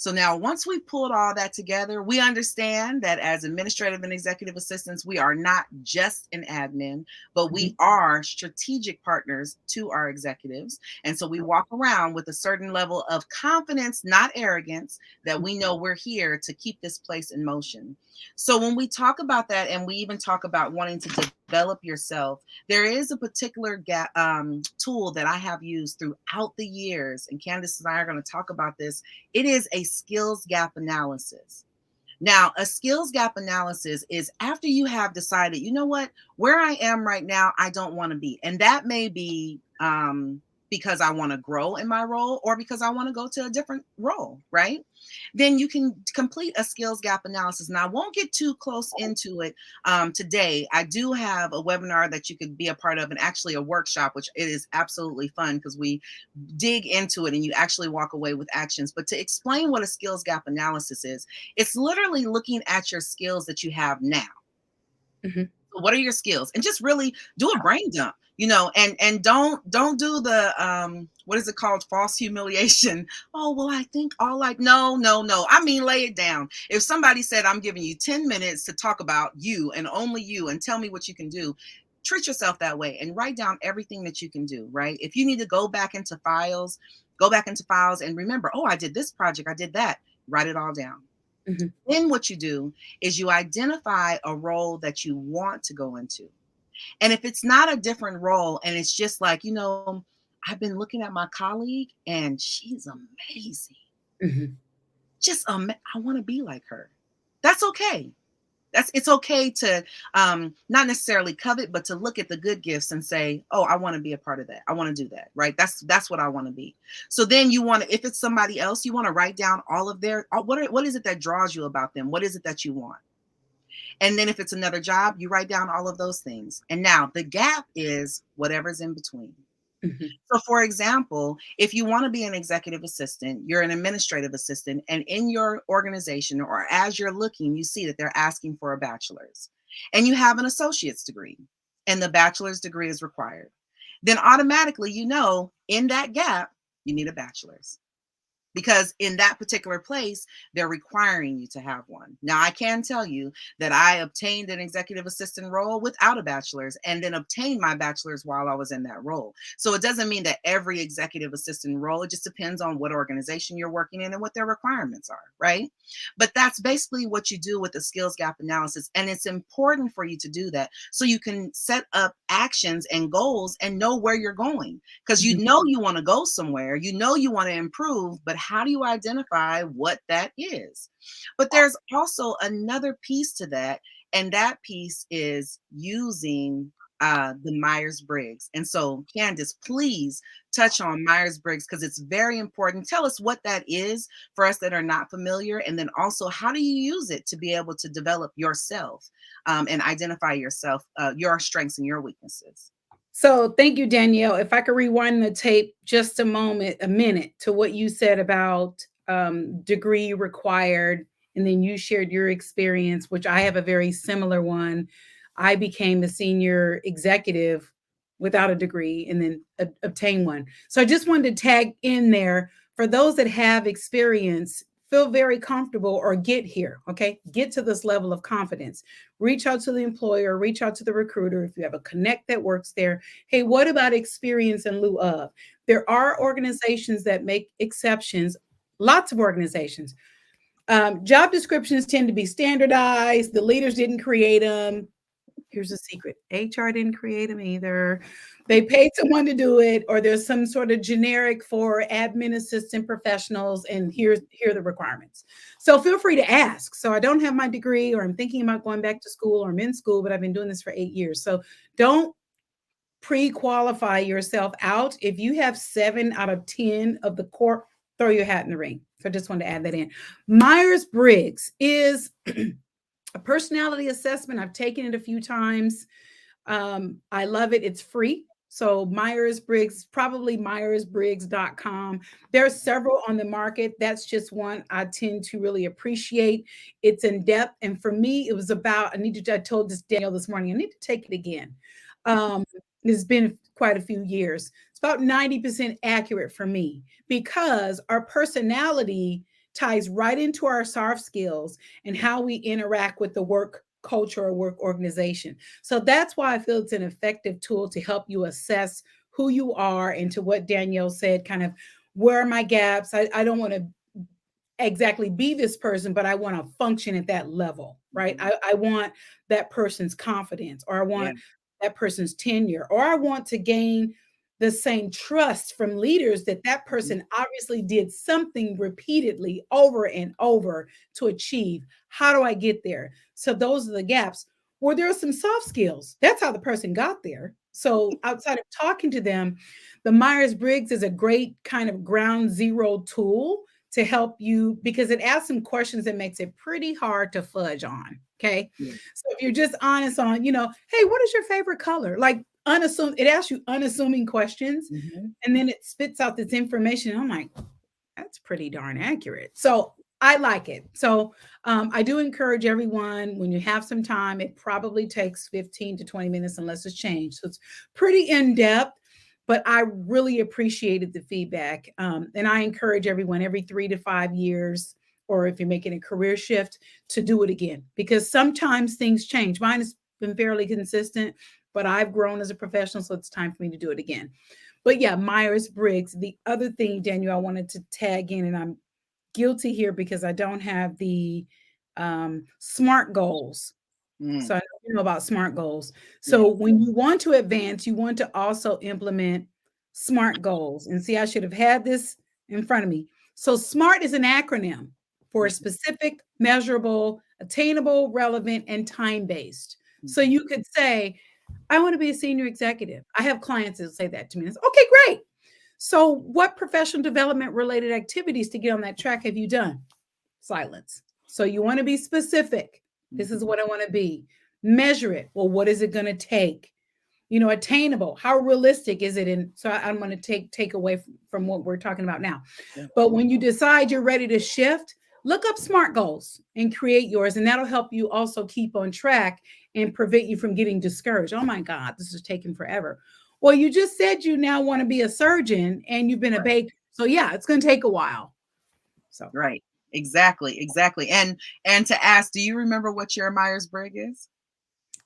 S1: So now, once we pulled all that together, we understand that as administrative and executive assistants, we are not just an admin, but we
S2: Mhm.
S1: are strategic partners to our executives. And so we walk around with a certain level of confidence, not arrogance, that we know we're here to keep this place in motion. So when we talk about that, and we even talk about wanting to develop yourself, there is a particular tool that I have used throughout the years, and Candace and I are going to talk about this. It is a skills gap analysis. Now, a skills gap analysis is after you have decided, you know what, where I am right now, I don't want to be. And that may be because I want to grow in my role or because I want to go to a different role, right? Then you can complete a skills gap analysis. Now, I won't get too close into it today. I do have a webinar that you could be a part of, and actually a workshop, which it is absolutely fun because we dig into it and you actually walk away with actions. But to explain what a skills gap analysis is, it's literally looking at your skills that you have now.
S2: Mhm.
S1: So what are your skills? And just really do a brain dump, and don't do the what is it called? False humiliation. Oh, well, I think all like no, no, no. I mean, lay it down. If somebody said, I'm giving you 10 minutes to talk about you and only you and tell me what you can do, treat yourself that way and write down everything that you can do, right? If you need to go back into files and remember, oh, I did this project, I did that. Write it all down.
S2: Mhm.
S1: Then what you do is you identify a role that you want to go into. And if it's not a different role and it's just like, I've been looking at my colleague and she's amazing.
S2: Mhm.
S1: I want to be like her. That's okay. It's okay to not necessarily covet, but to look at the good gifts and say, oh, I want to be a part of that. I want to do that, right? That's what I want to be. So then you want to, if it's somebody else, you want to write down all of their what is it that draws you about them? What is it that you want? And then if it's another job, you write down all of those things. And now the gap is whatever's in between.
S2: Mhm.
S1: So, for example, if you want to be an executive assistant, you're an administrative assistant, and in your organization or as you're looking, you see that they're asking for a bachelor's and you have an associate's degree and the bachelor's degree is required, then automatically, in that gap, you need a bachelor's because in that particular place, they're requiring you to have one. Now, I can tell you that I obtained an executive assistant role without a bachelor's and then obtained my bachelor's while I was in that role. So it doesn't mean that every executive assistant role, it just depends on what organization you're working in and what their requirements are, right? But that's basically what you do with the skills gap analysis. And it's important for you to do that so you can set up actions and goals and know where you're going because
S2: Mhm.
S1: you want to go somewhere, you want to improve, but how do you identify what that is? But there's also another piece to that, and that piece is using the Myers-Briggs. And so, Candace, please touch on Myers-Briggs because it's very important. Tell us what that is for us that are not familiar, and then also how do you use it to be able to develop yourself and identify yourself, your strengths and your weaknesses.
S2: So thank you, Danielle. If I could rewind the tape just a minute to what you said about degree required, and then you shared your experience, which I have a very similar one. I became a senior executive without a degree and then obtain one. So I just wanted to tag in there for those that have experience, feel very comfortable or get here, okay? Get to this level of confidence. Reach out to the employer, reach out to the recruiter if you have a connect that works there. Hey, what about experience in lieu of? There are organizations that make exceptions, lots of organizations. Job descriptions tend to be standardized. The leaders didn't create them. Here's a secret: HR didn't create them either. They paid someone to do it, or there's some sort of generic for admin assistant professionals, and here are the requirements. So feel free to ask. So I don't have my degree, or I'm thinking about going back to school, or I'm in school, but I've been doing this for 8 years. So don't pre-qualify yourself out. If you have 7 out of 10 of the core, throw your hat in the ring. So I just wanted to add that in. Myers-Briggs is a personality assessment. I've taken it a few times. I love it. It's free. So Myers-Briggs, probably myersbriggs.com. There are several on the market. That's just one I tend to really appreciate. It's in depth. And for me, it was about, I told this Danielle this morning, I need to take it again. Um, it's been quite a few years. It's about 90% accurate for me because our personality ties right into our soft skills and how we interact with the work culture or work organization. So that's why I feel it's an effective tool to help you assess who you are, and to what Danielle said, kind of where are my gaps. I don't want to exactly be this person, but I want to function at that level, right?
S1: Mhm.
S2: I want that person's confidence, or I
S1: Yeah.
S2: want that person's tenure, or I want to gain the same trust from leaders that that
S1: Mhm.
S2: person obviously did something repeatedly over and over to achieve. How do I get there? So those are the gaps. Where there are some soft skills. That's how the person got there. So outside of talking to them, the Myers-Briggs is a great kind of ground zero tool to help you, because it asks some questions that makes it pretty hard to fudge on. Okay.
S1: Yeah.
S2: So if you're just honest on, hey, what is your favorite color? Like it asks you unassuming questions,
S1: Mhm.
S2: and then it spits out this information. I'm like, that's pretty darn accurate. So I like it. So I do encourage everyone, when you have some time, it probably takes 15 to 20 minutes unless it's changed. So it's pretty in depth, but I really appreciated the feedback. And I encourage everyone every 3 to 5 years, or if you're making a career shift, to do it again, because sometimes things change. Mine has been fairly consistent, but I've grown as a professional. So it's time for me to do it again. But yeah, Myers Briggs. The other thing, Daniel, I wanted to tag in, and I'm guilty here because I don't have the SMART goals. So
S1: Mm.
S2: I know you know about SMART goals.
S1: Yeah.
S2: So when you want to advance, you want to also implement SMART goals. And see, I should have had this in front of me. So SMART is an acronym for
S1: Mhm.
S2: specific, measurable, attainable, relevant, and time based. So
S1: Mhm.
S2: you could say, I want to be a senior executive. I have clients that say that to me. It's, okay, great. So, what professional development related activities to get on that track have you done? Silence. So, you want to be specific. This is
S1: Mhm.
S2: what I want to be. Measure it. Well, what is it going to take? Attainable. How realistic is it? And so I'm going to take away from what we're talking about now.
S1: Yeah.
S2: But when you decide you're ready to shift, look up SMART goals and create yours, and that'll help you also keep on track and prevent you from getting discouraged. Oh my God, this is taking forever. Well, you just said you now want to be a surgeon and you've been a
S1: Right.
S2: baker. So yeah, it's going to take a while. So
S1: Right. Exactly. Exactly. And to ask, do you remember what your Myers Briggs is?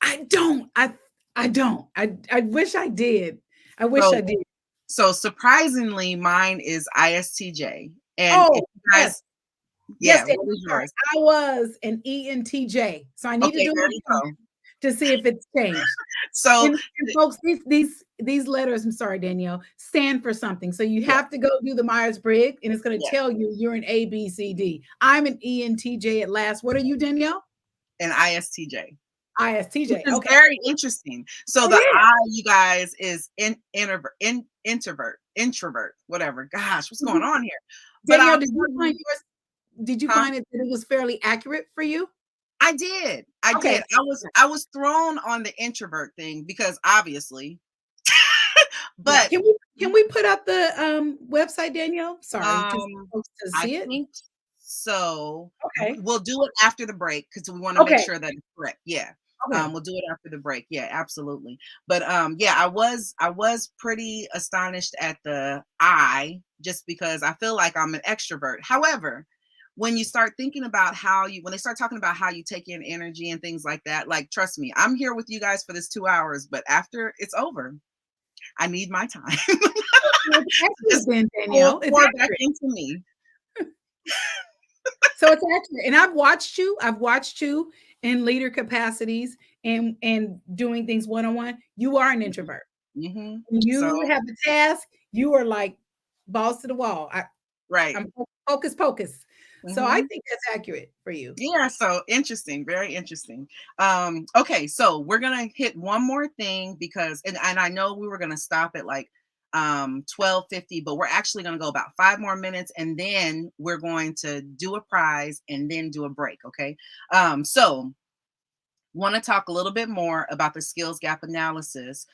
S2: I don't. I don't. I wish I did. I wish I
S1: So
S2: did.
S1: so surprisingly, mine is ISTJ. And if
S2: Oh,
S1: you
S2: yes.
S1: guys,
S2: Yes,
S1: yeah,
S2: Dave,
S1: what
S2: I'm
S1: is
S2: sorry.
S1: yours?
S2: I was an ENTJ, so I need to
S1: Okay,
S2: do
S1: there
S2: it
S1: you
S2: again
S1: go.
S2: to see if it's changed.
S1: So
S2: And folks, these letters, I'm sorry, Danielle, stand for something. So you
S1: yeah,
S2: have to go do the Myers-Briggs, and it's going to
S1: yeah,
S2: tell you you're an A, B, C, D. I'm an ENTJ at last. What are you, Danielle?
S1: and ISTJ. Which
S2: ISTJ.
S1: is
S2: Okay.
S1: very interesting. So
S2: It
S1: the
S2: is.
S1: I, you guys, is introvert, whatever. Gosh, what's going
S2: Mhm.
S1: on here? But
S2: Danielle,
S1: I'm really,
S2: did you
S1: huh?
S2: find it that it was fairly accurate for you?
S1: I did. I
S2: Okay.
S1: did. I was thrown on the introvert thing because obviously,
S2: Yeah.
S1: but
S2: Can we put up the website, Danielle? Sorry, just
S1: um
S2: for folks to
S1: I
S2: see it.
S1: think so.
S2: Okay.
S1: We'll do it after the break because we want to make
S2: Okay.
S1: sure that it's correct. Yeah.
S2: Okay.
S1: We'll do it after the break. Yeah, absolutely. But yeah, I was pretty astonished at the I, just because I feel like I'm an extrovert. However, when you start thinking about when they start talking about how you take in energy and things like that, like trust me, I'm here with you guys for this 2 hours, but after it's over, I need my time
S2: So it's
S1: to
S2: accurate
S1: just
S2: then,
S1: pour,
S2: Danielle. It's
S1: pour back
S2: accurate.
S1: into me.
S2: So it's accurate. And I've watched you. I've watched you in leader capacities and doing things one on one. You are an introvert.
S1: Hmm.
S2: When
S1: So
S2: you have the task, you are like balls to the wall.
S1: right.
S2: I'm focus, focus. So I
S1: Hmm.
S2: think that's accurate for you.
S1: Yeah, so interesting, very interesting. Okay, so we're gonna hit one more thing because and I know we were gonna stop at like 12:50, but we're actually gonna go about 5 more minutes and then we're going to do a prize and then do a break. Okay. So want to talk a little bit more about the skills gap analysis.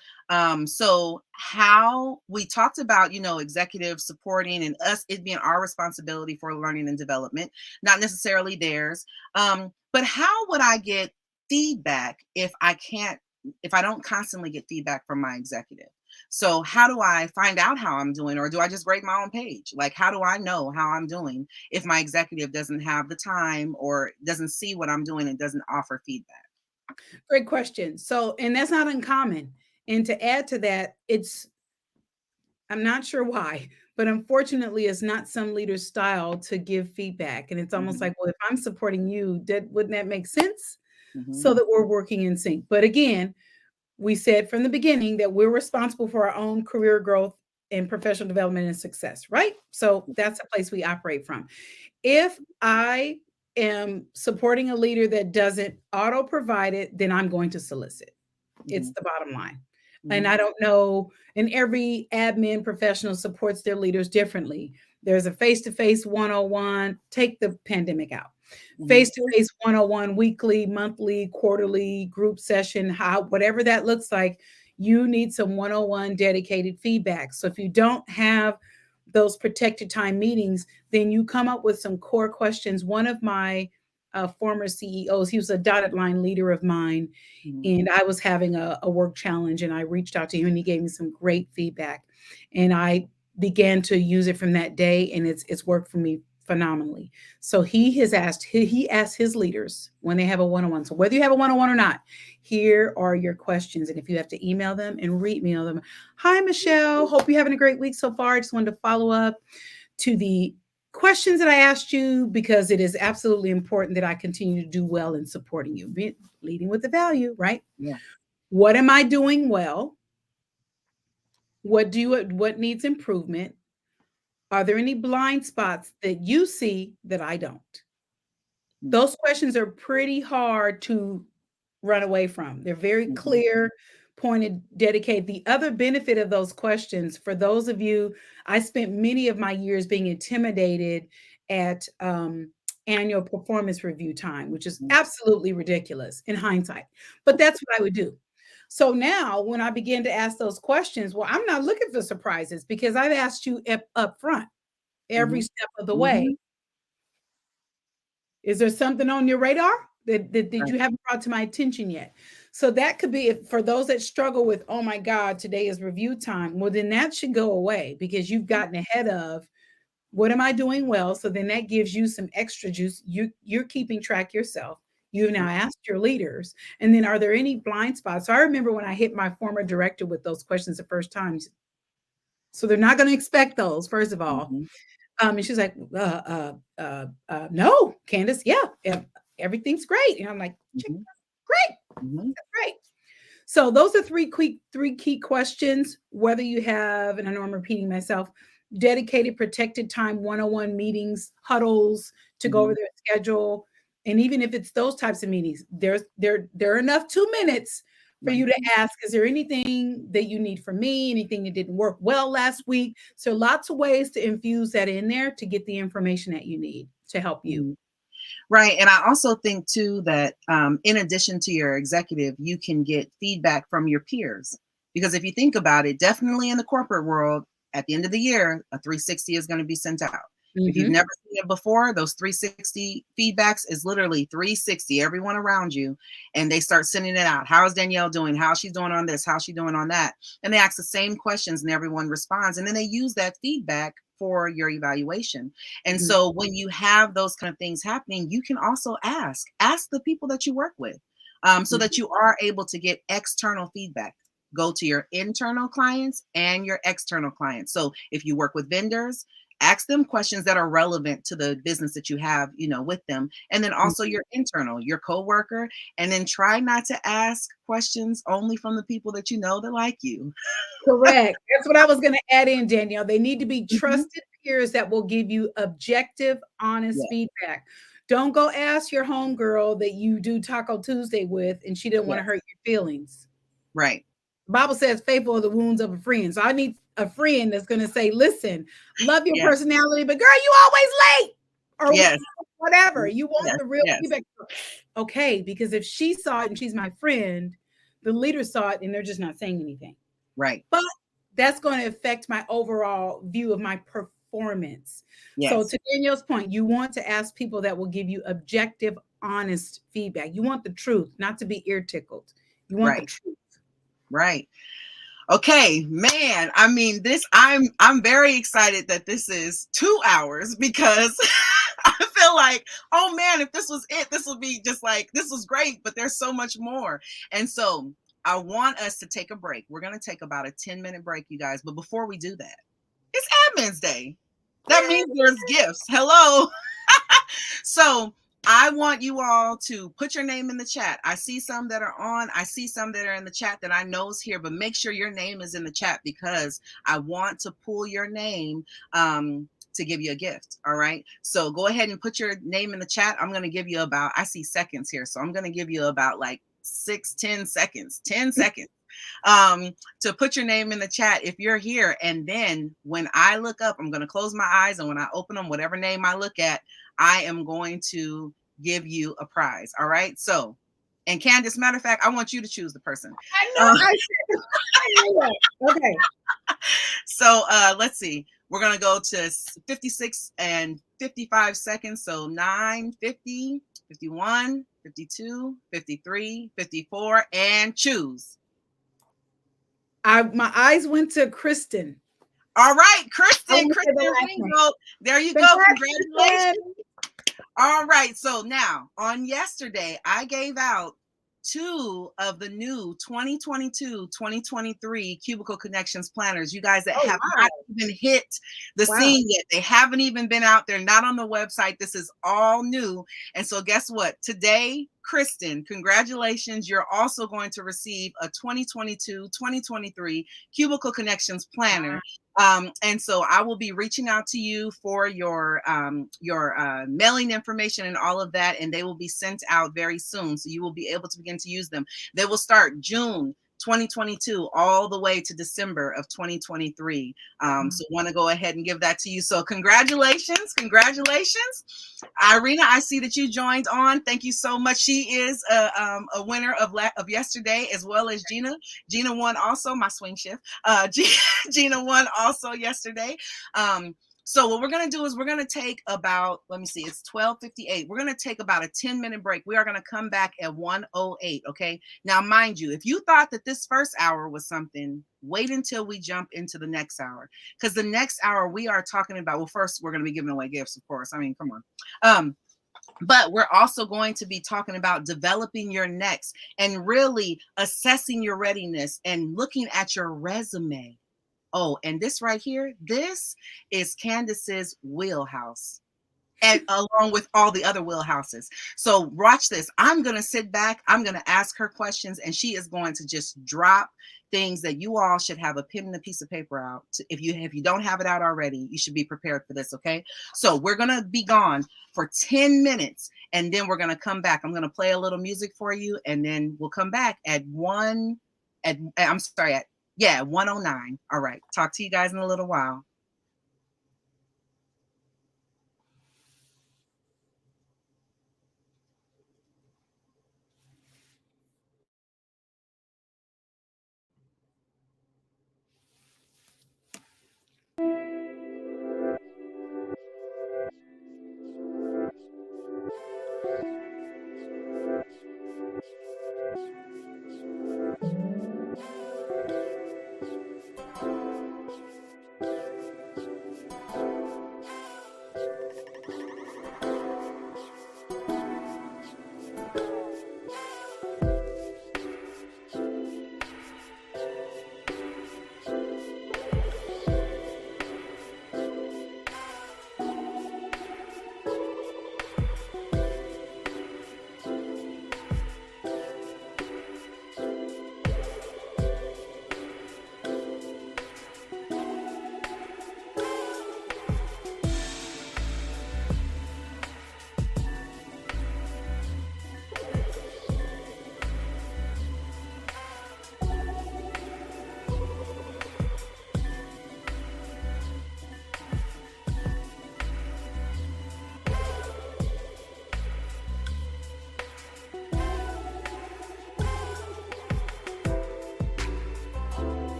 S1: So how we talked about, executive supporting and us, it being our responsibility for learning and development, not necessarily theirs. But how would I get feedback if I don't constantly get feedback from my executive? So how do I find out how I'm doing, or do I just rate my own page? Like, how do I know how I'm doing if my executive doesn't have the time or doesn't see what I'm doing and doesn't offer feedback?
S2: Great question. So, and that's not uncommon. And to add to that, I'm not sure why, but unfortunately, it's not some leader's style to give feedback. And it's almost
S1: Hmm.
S2: like, well, if I'm supporting you, wouldn't that make sense?
S1: Hmm.
S2: So that we're working in sync. But again, we said from the beginning that we're responsible for our own career growth and professional development and success, right? So that's a place we operate from. If I am supporting a leader that doesn't auto provide it, then I'm going to solicit. It's
S1: Hmm.
S2: the bottom line. And
S1: Hmm.
S2: I don't know, and every admin professional supports their leaders differently. There's a face to face 101, take the pandemic out.
S1: Hmm.
S2: Face to face 101, weekly, monthly, quarterly, group session, how, whatever that looks like, you need some 101 dedicated feedback. So if you don't have those protected time meetings, then you come up with some core questions. One of my former CEOs, he was a dotted line leader of mine,
S1: Hmm.
S2: and I was having a work challenge, and I reached out to him and he gave me some great feedback, and I began to use it from that day, and it's worked for me phenomenally. So he asked his leaders when they have a one-on-one. So whether you have a one-on-one or not, here are your questions, and if you have to email them and re-email them. Hi, Michelle. Hope you're having a great week so far. I just wanted to follow up to the questions that I asked you because it is absolutely important that I continue to do well in supporting you, leading with the value, right?
S1: Yeah.
S2: What am I doing well? What needs improvement? Are there any blind spots that you see that I don't? Those questions are pretty hard to run away from. They're very
S1: Hmm.
S2: clear, pointed, dedicated. The other benefit of those questions, for those of you, I spent many of my years being intimidated at annual performance review time, which is
S1: Hmm.
S2: absolutely ridiculous in hindsight. But that's what I would do. So now, when I begin to ask those questions, well, I'm not looking for surprises because I've asked you up front every
S1: Hmm.
S2: step of the way.
S1: Hmm.
S2: Is there something on your radar that
S1: Right.
S2: you haven't brought to my attention yet? So that could be for those that struggle with, oh my God, today is review time. Well, then that should go away because you've gotten ahead of what am I doing well. So then that gives you some extra juice. You're keeping track yourself. You've now asked your leaders. And then are there any blind spots? So I remember when I hit my former director with those questions the first time. So they're not going to expect those, first of all.
S1: Hmm.
S2: And she's like, no, Candace, yeah, everything's great. And I'm like,
S1: Hmm.
S2: great,
S1: Hmm.
S2: great. So those are three key questions. Whether you have, and I know I'm repeating myself, dedicated protected time 101 meetings, huddles to go over
S1: Hmm.
S2: their schedule. And even if it's those types of meetings, there are enough 2 minutes for
S1: Right.
S2: you to ask, is there anything that you need from me? Anything that didn't work well last week? So lots of ways to infuse that in there to get the information that you need to help you.
S1: Mhm. Right. And I also think too that in addition to your executive, you can get feedback from your peers. Because if you think about it, definitely in the corporate world, at the end of the year, a 360 is going to be sent out. If you've
S2: Mm-hmm.
S1: never seen it before, those 360 feedbacks is literally 360, everyone around you, and they start sending it out. How's Danielle doing? How's she doing on this? How's she doing on that? And they ask the same questions and everyone responds. And then they use that feedback for your evaluation. And
S2: Mm-hmm.
S1: so when you have those kind of things happening, you can also ask the people that you work with, so that you are able to get external feedback. Go to your internal clients and your external clients. So if you work with vendors, ask them questions that are relevant to the business that you have, with them. And then also
S2: Mm-hmm.
S1: your internal, your coworker, and then try not to ask questions only from the people that you know that like you.
S2: Correct. That's what I was going to add in, Danielle. They need to be
S1: Mhm.
S2: trusted peers that will give you objective, honest
S1: Yeah,
S2: feedback. Don't go ask your homegirl that you do Taco Tuesday with and she didn't want
S1: yeah,
S2: to hurt your feelings.
S1: right.
S2: The Bible says faithful are the wounds of a friend. So I need a friend that's going to say, listen, love your
S1: Yeah,
S2: personality, but girl, you always late or
S1: yes,
S2: whatever. You want
S1: yes,
S2: the real
S1: yes,
S2: feedback. Okay, because if she saw it and she's my friend, the leader saw it and they're just not saying anything.
S1: right.
S2: But that's going to affect my overall view of my performance. So,
S1: Yes,
S2: to Danielle's point, you want to ask people that will give you objective, honest feedback. You want the truth, not to be ear tickled. You want the
S1: right,
S2: truth.
S1: right. Okay, man. I mean, I'm very excited that this is 2 hours because I feel like, oh man, if this was it, this would be just like, this was great, but there's so much more. And so I want us to take a break. We're going to take about a 10-minute break, you guys. But before we do that, it's Admin's Day. That means there's gifts. Hello. So I want you all to put your name in the chat. I see some that are on. I see some that are in the chat that I know is here, but make sure your name is in the chat because I want to pull your name to give you a gift. All right. So go ahead and put your name in the chat. I'm going to give you about, I see seconds here. So I'm going to give you about like 10 seconds, 10 seconds to put your name in the chat if you're here. And then when I look up, I'm going to close my eyes. And when I open them, whatever name I look at, I am going to give you a prize. All right. So, and Candace, matter of fact, I want you to choose the person.
S2: I know. I knew that. Okay.
S1: So let's see. We're going to go to 56 and 55 seconds. So 9, 50, 51, 52, 53, 54, and choose.
S2: My eyes went to Kristen.
S1: All right, Kristen Ringo. There you go. Congratulations. All right. So now on yesterday, I gave out 2 of the new 2022-2023 Cubicle Connections planners. You guys that have not even hit the scene yet. They haven't even been out there, not on the website. This is all new. And so guess what? Today, Kristen, congratulations. You're also going to receive a 2022-2023 Cubicle Connections planner. And so I will be reaching out to you for your mailing information and all of that, and they will be sent out very soon. So you will be able to begin to use them. They will start June 2022 all the way to December of 2023. So want to go ahead and give that to you. So congratulations. Irina, I see that you joined on. Thank you so much. She is a winner of yesterday, as well as Gina. Gina won also, my swing shift. Gina won also yesterday. So what we're going to do is we're going to take about, let me see, it's 12:58. We're going to take about a 10-minute break. We are going to come back at 1:08. Okay. Now, mind you, if you thought that this first hour was something, wait until we jump into the next hour, because the next hour we are talking about, well, first we're going to be giving away gifts, of course. I mean, come on. But we're also going to be talking about developing your next and really assessing your readiness and looking at your resume. Oh, and this right here, this is Candace's wheelhouse, and along with all the other wheelhouses. So watch this. I'm going to sit back. I'm going to ask her questions, and she is going to just drop things that you all should have a pen and a piece of paper out. If you don't have it out already, you should be prepared for this. Okay. So we're going to be gone for 10 minutes, and then we're going to come back. I'm going to play a little music for you, and then we'll come back at 1:09. All right. Talk to you guys in a little while.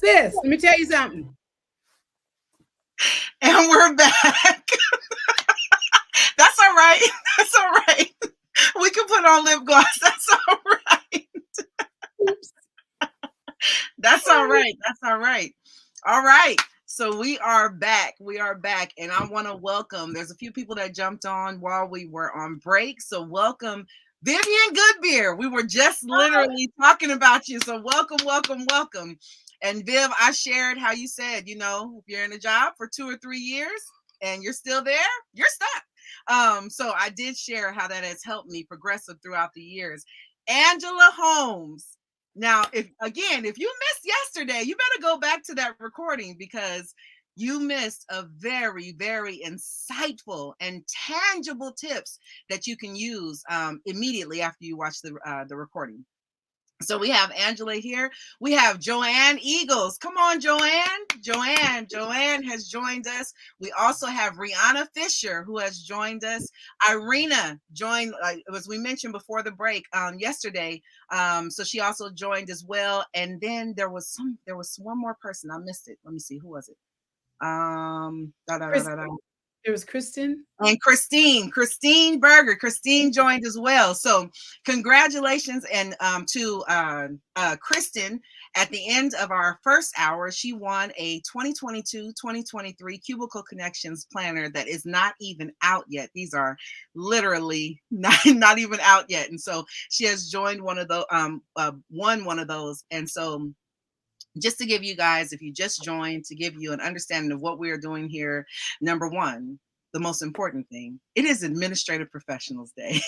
S2: sis, let me tell you something.
S1: And we're back. That's all right. That's all right. We can put on lip gloss. That's all right.
S2: Oops.
S1: That's all right. That's all right. All right. So we are back. We are back. And I want to welcome, there's a few people that jumped on while we were on break. So welcome Vivian Goodbeer. We were just literally talking about you. So welcome, welcome, welcome. And Viv, I shared how you said, if you're in a job for 2 or 3 years and you're still there, you're stuck. So I did share how that has helped me progressive throughout the years. Angela Holmes. Now, if you missed yesterday, you better go back to that recording because you missed a very, very insightful and tangible tips that you can use immediately after you watch the recording. So we have Angela here. We have Joanne Eagles. Come on, Joanne. Joanne has joined us. We also have Rihanna Fisher, who has joined us. Irina joined, as we mentioned before the break yesterday. So she also joined as well. And then there was one more person. I missed it. Let me see. Who was it? Da, da, da, da, da.
S2: There was Kristen.
S1: And Christine Berger. Christine joined as well. So congratulations and to Kristen. At the end of our first hour, she won a 2022-2023 Cubicle Connections planner that is not even out yet. These are literally not even out yet. And so she has joined one of the won one of those. And so just to give you guys, if you just joined, to give you an understanding of what we are doing here, number one, the most important thing, it is Administrative Professionals Day.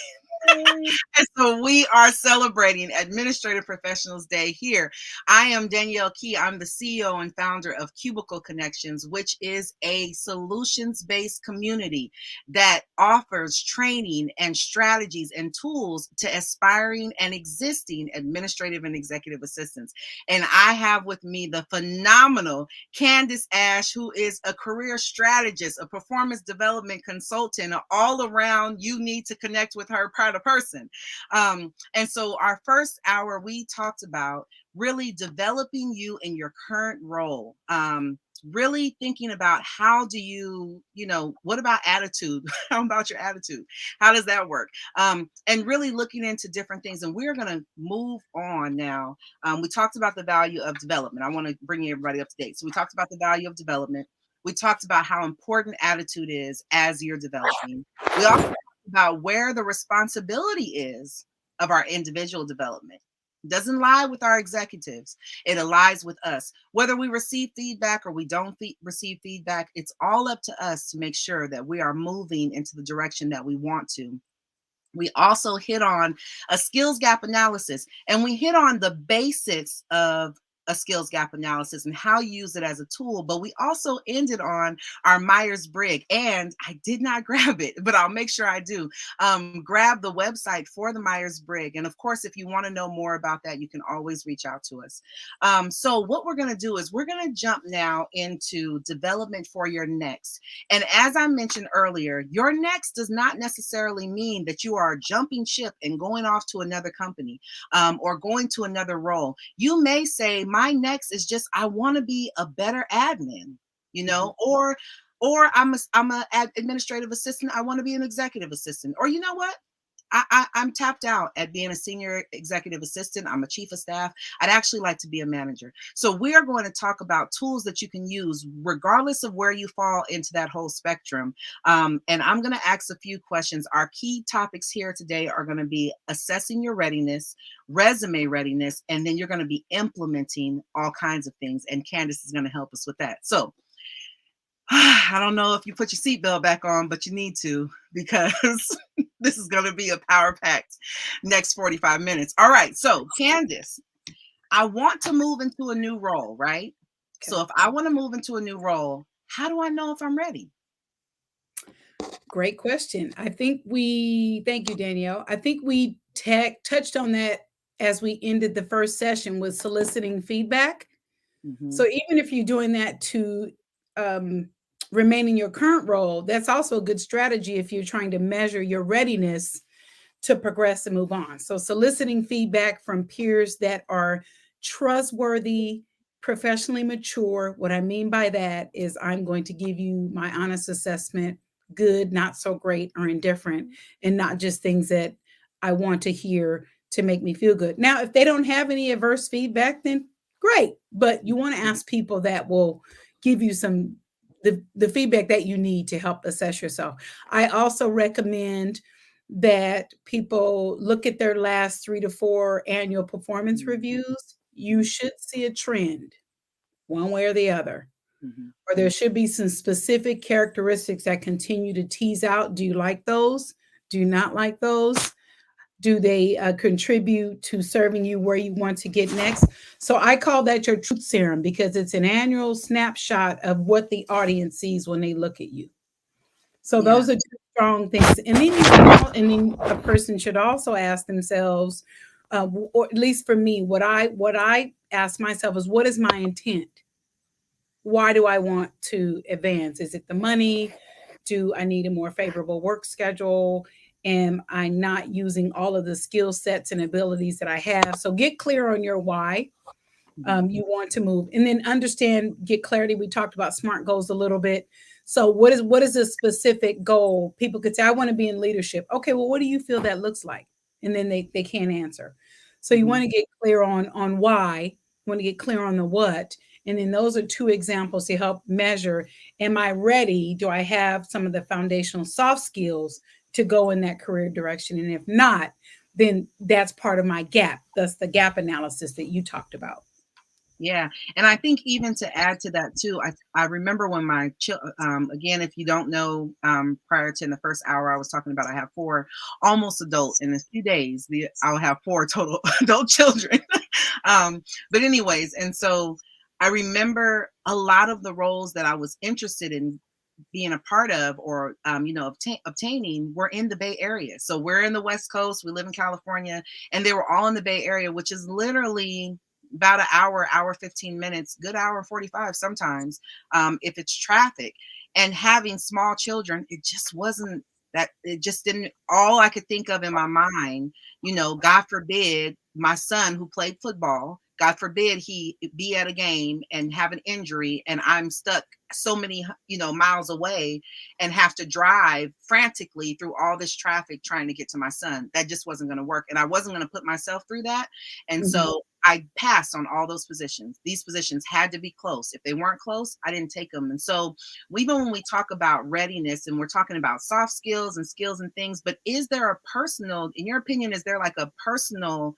S1: And so we are celebrating Administrative Professionals Day here. I am Danielle Key. I'm the CEO and founder of Cubicle Connections, which is a solutions-based community that offers training and strategies and tools to aspiring and existing administrative and executive assistants. And I have with me the phenomenal Candace Ash, who is a career strategist, a performance development consultant, all around. You need to connect with her part of person. And so our first hour, we talked about really developing you in your current role. Really thinking about how do you, what about attitude? How about your attitude? How does that work? And really looking into different things. And we're going to move on now. We talked about the value of development. I want to bring everybody up to date. So we talked about the value of development. We talked about how important attitude is as you're developing. We also talked about where the responsibility is of our individual development. It doesn't lie with our executives. It lies with us. Whether we receive feedback or we don't receive feedback, it's all up to us to make sure that we are moving into the direction that we want to. We also hit on a skills gap analysis, and we hit on the basics of a skills gap analysis and how you use it as a tool. But we also ended on our Myers-Briggs, and I did not grab it, but I'll make sure I do. Grab the website for the Myers-Briggs. And of course, if you want to know more about that, you can always reach out to us. So what we're going to do is we're going to jump now into development for your next. And as I mentioned earlier, your next does not necessarily mean that you are jumping ship and going off to another company or going to another role. You may say, my next is just, I want to be a better admin, or I'm a administrative assistant. I want to be an executive assistant. Or you know what? I'm tapped out at being a senior executive assistant. I'm a chief of staff. I'd actually like to be a manager. So we are going to talk about tools that you can use regardless of where you fall into that whole spectrum. And I'm going to ask a few questions. Our key topics here today are going to be assessing your readiness, resume readiness, and then you're going to be implementing all kinds of things. And Candace is going to help us with that. So I don't know if you put your seatbelt back on, but you need to, because this is going to be a power-packed next 45 minutes. All right. So Candace, I want to move into a new role, right? Okay. So if I want to move into a new role, how do I know if I'm ready?
S2: Great question. Thank you, Danielle. I think we touched on that as we ended the first session with soliciting feedback. Mm-hmm. So even if you're doing that to remain in your current role, that's also a good strategy if you're trying to measure your readiness to progress and move on. So soliciting feedback from peers that are trustworthy professionally mature. What I mean by that is I'm going to give you my honest assessment, good, not so great, or indifferent, and not just things that I want to hear to make me feel good. Now, if they don't have any adverse feedback, then great. But you want to ask people that will give you some the feedback that you need to help assess yourself. I also recommend that people look at their last 3 to 4 annual performance reviews. You should see a trend one way or the other,
S1: Mhm.
S2: or there should be some specific characteristics that continue to tease out. Do you like those? Do you not like those? Do they contribute to serving you where you want to get next? So I call that your truth serum because it's an annual snapshot of what the audience sees when they look at you. So
S1: Yeah.
S2: those are two strong things. And then a person should also ask themselves, or at least for me, what I ask myself is, what is my intent? Why do I want to advance? Is it the money? Do I need a more favorable work schedule? Am I not using all of the skill sets and abilities that I have? So get clear on your why
S1: Mhm.
S2: you want to move, and then understand, get clarity. We talked about SMART goals a little bit. So what is a specific goal? People could say, I want to be in leadership. Okay, well, what do you feel that looks like? And then they can't answer. So you
S1: Mhm.
S2: want to get clear on why, you want to get clear on the what. And then those are two examples to help measure, am I ready? Do I have some of the foundational soft skills to go in that career direction? And if not, then that's part of my gap. That's the gap analysis that you talked about.
S1: Yeah, and I think even to add to that too, I remember when again, if you don't know, prior to in the first hour, I was talking about I have 4 almost adult in a few days. I'll have 4 total adult children. But anyways, and so I remember a lot of the roles that I was interested in being a part of, or obtaining, were in the Bay Area. So we're in the West Coast, we live in California, and they were all in the Bay Area, which is literally about an hour 15 minutes, good hour 45 sometimes, if it's traffic. And having small children, it just wasn't that, it just didn't, all I could think of in my mind, God forbid my son who played football, God forbid he be at a game and have an injury and I'm stuck so many miles away and have to drive frantically through all this traffic trying to get to my son. That just wasn't going to work, and I wasn't going to put myself through that. And
S2: Mhm.
S1: so I passed on all those positions. These positions had to be close. If they weren't close, I didn't take them. And so even when we talk about readiness and we're talking about soft skills and skills and things, but is there a personal, in your opinion, is there like a personal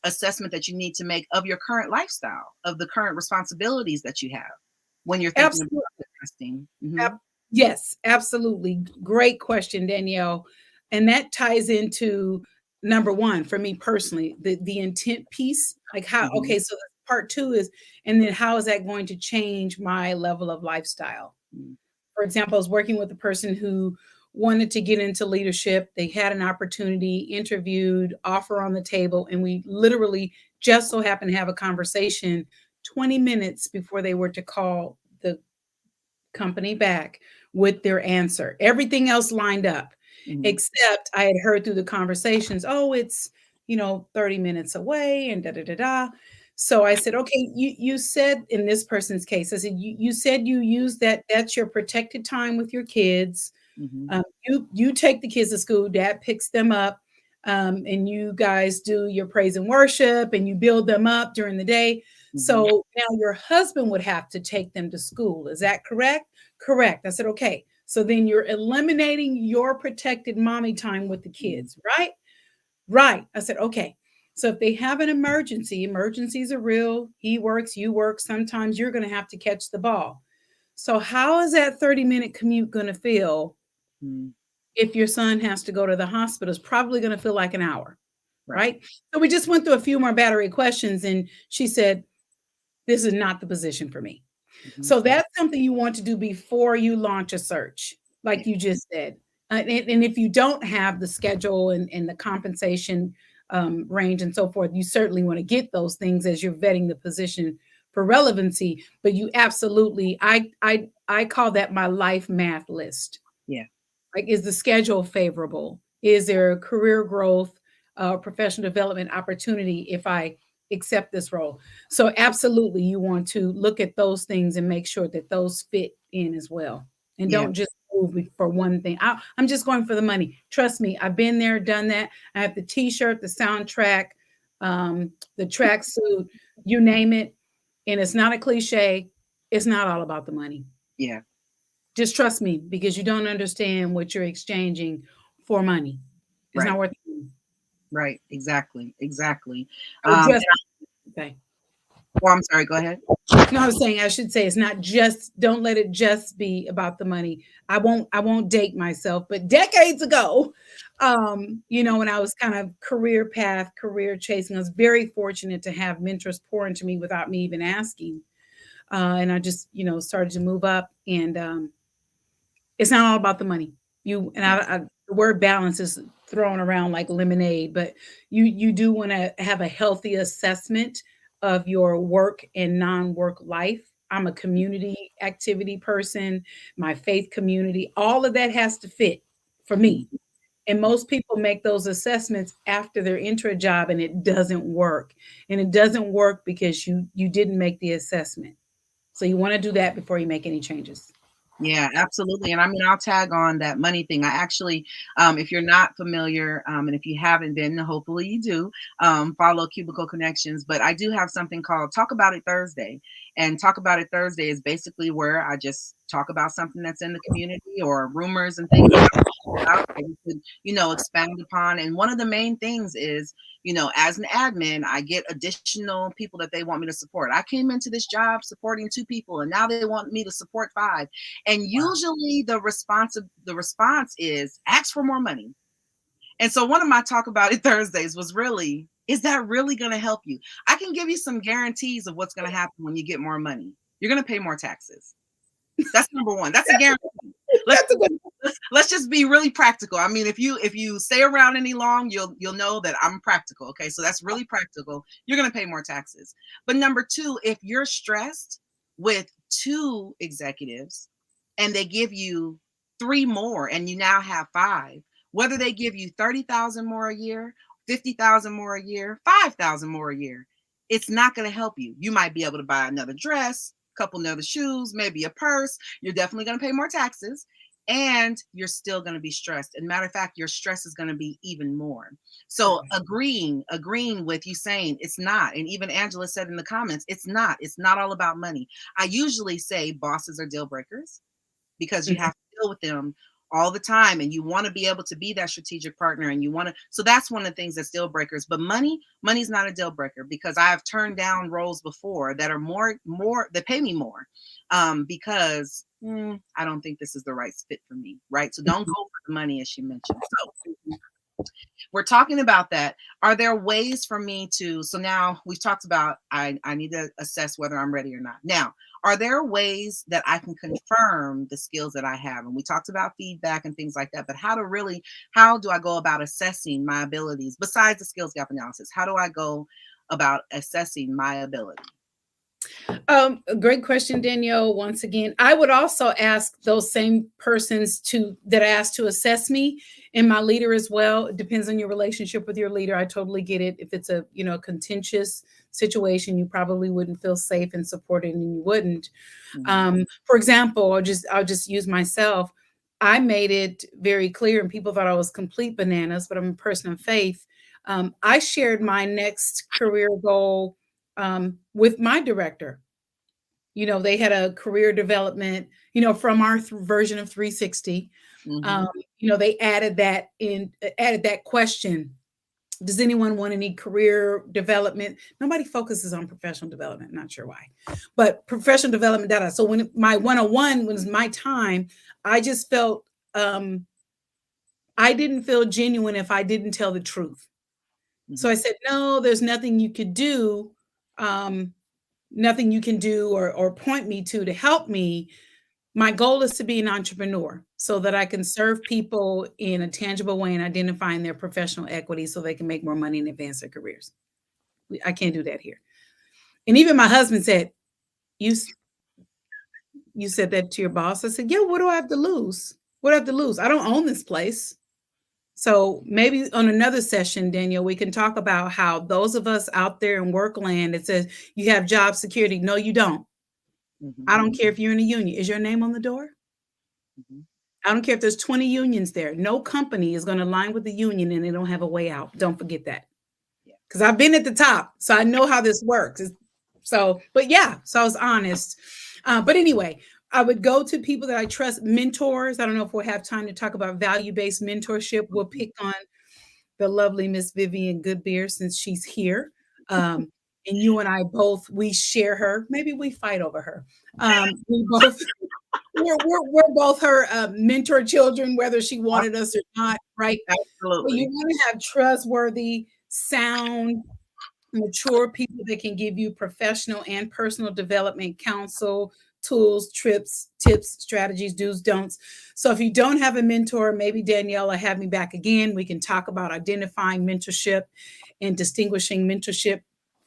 S1: assessment that you need to make of your current lifestyle, of the current responsibilities that you have when you're thinking about
S2: Absolutely.
S1: investing? Hmm.
S2: Yes, absolutely. Great question, Danielle. And that ties into number one for me personally, the intent piece. Like how,
S1: Hmm.
S2: okay, so part two is, and then how is that going to change my level of lifestyle? For example, I was working with a person who wanted to get into leadership. They had an opportunity, interviewed, offer on the table, and we literally just so happened to have a conversation 20 minutes before they were to call the company back with their answer. Everything else lined up,
S1: Hmm.
S2: except I had heard through the conversations, oh, it's 30 minutes away and da da da da. So I said, okay, you said in this person's case, I said, you said you use that's your protected time with your kids.
S1: Hmm.
S2: You take the kids to school, dad picks them up, and you guys do your praise and worship and you build them up during the day.
S1: Hmm.
S2: So now your husband would have to take them to school. Is that correct? Correct. I said, okay. So then you're eliminating your protected mommy time with the
S1: Hmm.
S2: kids, right? Right. I said, okay. So if they have an emergency, emergencies are real. He works, you work. Sometimes you're going to have to catch the ball. So how is that 30-minute commute going to feel
S1: Hmm.
S2: if your son has to go to the hospital? It's probably going to feel like an hour,
S1: Right.
S2: right? So we just went through a few more battery questions, and she said, this is not the position for me.
S1: Hmm.
S2: So that's something you want to do before you launch a search,
S1: Yeah.
S2: like you just said. And if you don't have the schedule and the compensation range and so forth, you certainly want to get those things as you're vetting the position for relevancy. But you absolutely, I call that my life math list.
S1: Yeah.
S2: Like, is the schedule favorable? Is there career growth, professional development opportunity if I accept this role. So absolutely, you want to look at those things and make sure that those fit in as well. And
S1: Yeah.
S2: don't just move for one thing. I'm just going for the money. Trust me, I've been there, done that. I have the T-shirt, the soundtrack, the tracksuit, you name it. And it's not a cliche. It's not all about the money.
S1: Yeah.
S2: Just trust me, because you don't understand what you're exchanging for money. It's
S1: Right.
S2: not worth it.
S1: Right. Exactly. Exactly.
S2: Or
S1: And
S2: just okay.
S1: oh, I'm sorry. Go ahead.
S2: No, I was saying I should say it's not just, don't let it just be about the money. I won't date myself, but decades ago, when I was kind of career chasing, I was very fortunate to have mentors pour into me without me even asking. And I just, started to move up, and it's not all about the money. You and
S1: Yeah.
S2: the word balance is thrown around like lemonade, but you do want to have a healthy assessment of your work and non-work life. I'm a community activity person, my faith community, all of that has to fit for me. And most people make those assessments after they're into a job, and it doesn't work. And it doesn't work because you didn't make the assessment. So you want to do that before you make any changes.
S1: Yeah, absolutely. And I mean, I'll tag on that money thing. I actually, if you're not familiar, and if you haven't been, hopefully you do, follow Cubicle Connections. But I do have something called Talk About It Thursday. And Talk About It Thursday is basically where I just talk about something that's in the community or rumors and things that out that we could, expand upon. And one of the main things is, as an admin, I get additional people that they want me to support. I came into this job supporting 2 people, and now they want me to support 5. And usually the response is ask for more money. And so one of my Talk About It Thursdays was really, is that really going to help you? I can give you some guarantees of what's going to happen when you get more money. You're going to pay more taxes. That's number one. That's a guarantee. Let's
S2: That's a good.
S1: let's just be really practical. I mean, if you stay around any long, you'll know that I'm practical. Okay, so that's really practical. You're gonna pay more taxes. But number two, if you're stressed with 2 executives and they give you 3 more, and you now have 5, whether they give you 30,000 more a year, 50,000 more a year, 5,000 more a year, it's not going to help you. You might be able to buy another dress, couple other shoes, maybe a purse. You're definitely going to pay more taxes, and you're still going to be stressed. And matter of fact, your stress is going to be even more. So agreeing with you saying it's not, and even Angela said in the comments, it's not all about money. I usually say bosses are deal breakers because you
S2: Mhm.
S1: have to deal with them all the time, and you want to be able to be that strategic partner, and you want to, so that's one of the things that's deal breakers. But money's not a deal breaker, because I have turned down roles before that are more that pay me more, because I don't think this is the right fit for me, right? So don't go for the money, as she mentioned. So we're talking about that. Are there ways for me to, so now we've talked about, I need to assess whether I'm ready or not. Now, are there ways that I can confirm the skills that I have? And we talked about feedback and things like that, but how do I go about assessing my abilities besides the skills gap analysis? How do I go about assessing my ability?
S2: A great question, Danielle. Once again, I would also ask those same persons that I asked to assess me and my leader as well. It depends on your relationship with your leader. I totally get it. If it's a contentious situation, you probably wouldn't feel safe and supported, and you wouldn't.
S1: Mhm.
S2: For example, I'll just use myself. I made it very clear, and people thought I was complete bananas, but I'm a person of faith. I shared my next career goal with my director. They had a career development, from our version of 360. Um,
S1: Mhm.
S2: they added that question. Does anyone want any career development? Nobody focuses on professional development. Not sure why, but professional development data. So when my 101 was my time, I just felt I didn't feel genuine if I didn't tell the truth. So I
S1: Mhm.
S2: said, no, there's nothing you could do. Um, Nothing you can do or point me to help me. My goal is to be an entrepreneur so that I can serve people in a tangible way and identifying their professional equity so they can make more money and advance their careers. I can't do that here. And even my husband said, "You you said that to your boss?" I said, "Yeah, what do I have to lose? What do I have to lose? I don't own this place. So maybe on another session, Danielle, we can talk about how those of us out there in work land, it says you have job security. No, you don't.
S1: Mhm.
S2: I don't care if you're in a union. Is your name on the door?
S1: Mhm.
S2: I don't care if there's 20 unions there. No company is going to align with the union and they don't have a way out. Don't forget that.
S1: Yeah.
S2: Because I've been at the top, so I know how this works. So, but yeah, so I was honest. But anyway, I would go to people that I trust, mentors. I don't know if we'll have time to talk about value based mentorship. We'll
S1: Mhm.
S2: pick on the lovely Miss Vivian Goodbeer since she's here. Um, and you and I both, we share her. Maybe we fight over her. We both we're both her mentor children, whether she wanted us or not, right? But you
S1: Absolutely.
S2: want to have trustworthy, sound, mature people that can give you professional and personal development counsel, tools, trips, tips, strategies, do's, don'ts. So if you don't have a mentor, maybe Danielle will have me back again. We can talk about identifying mentorship and distinguishing mentorship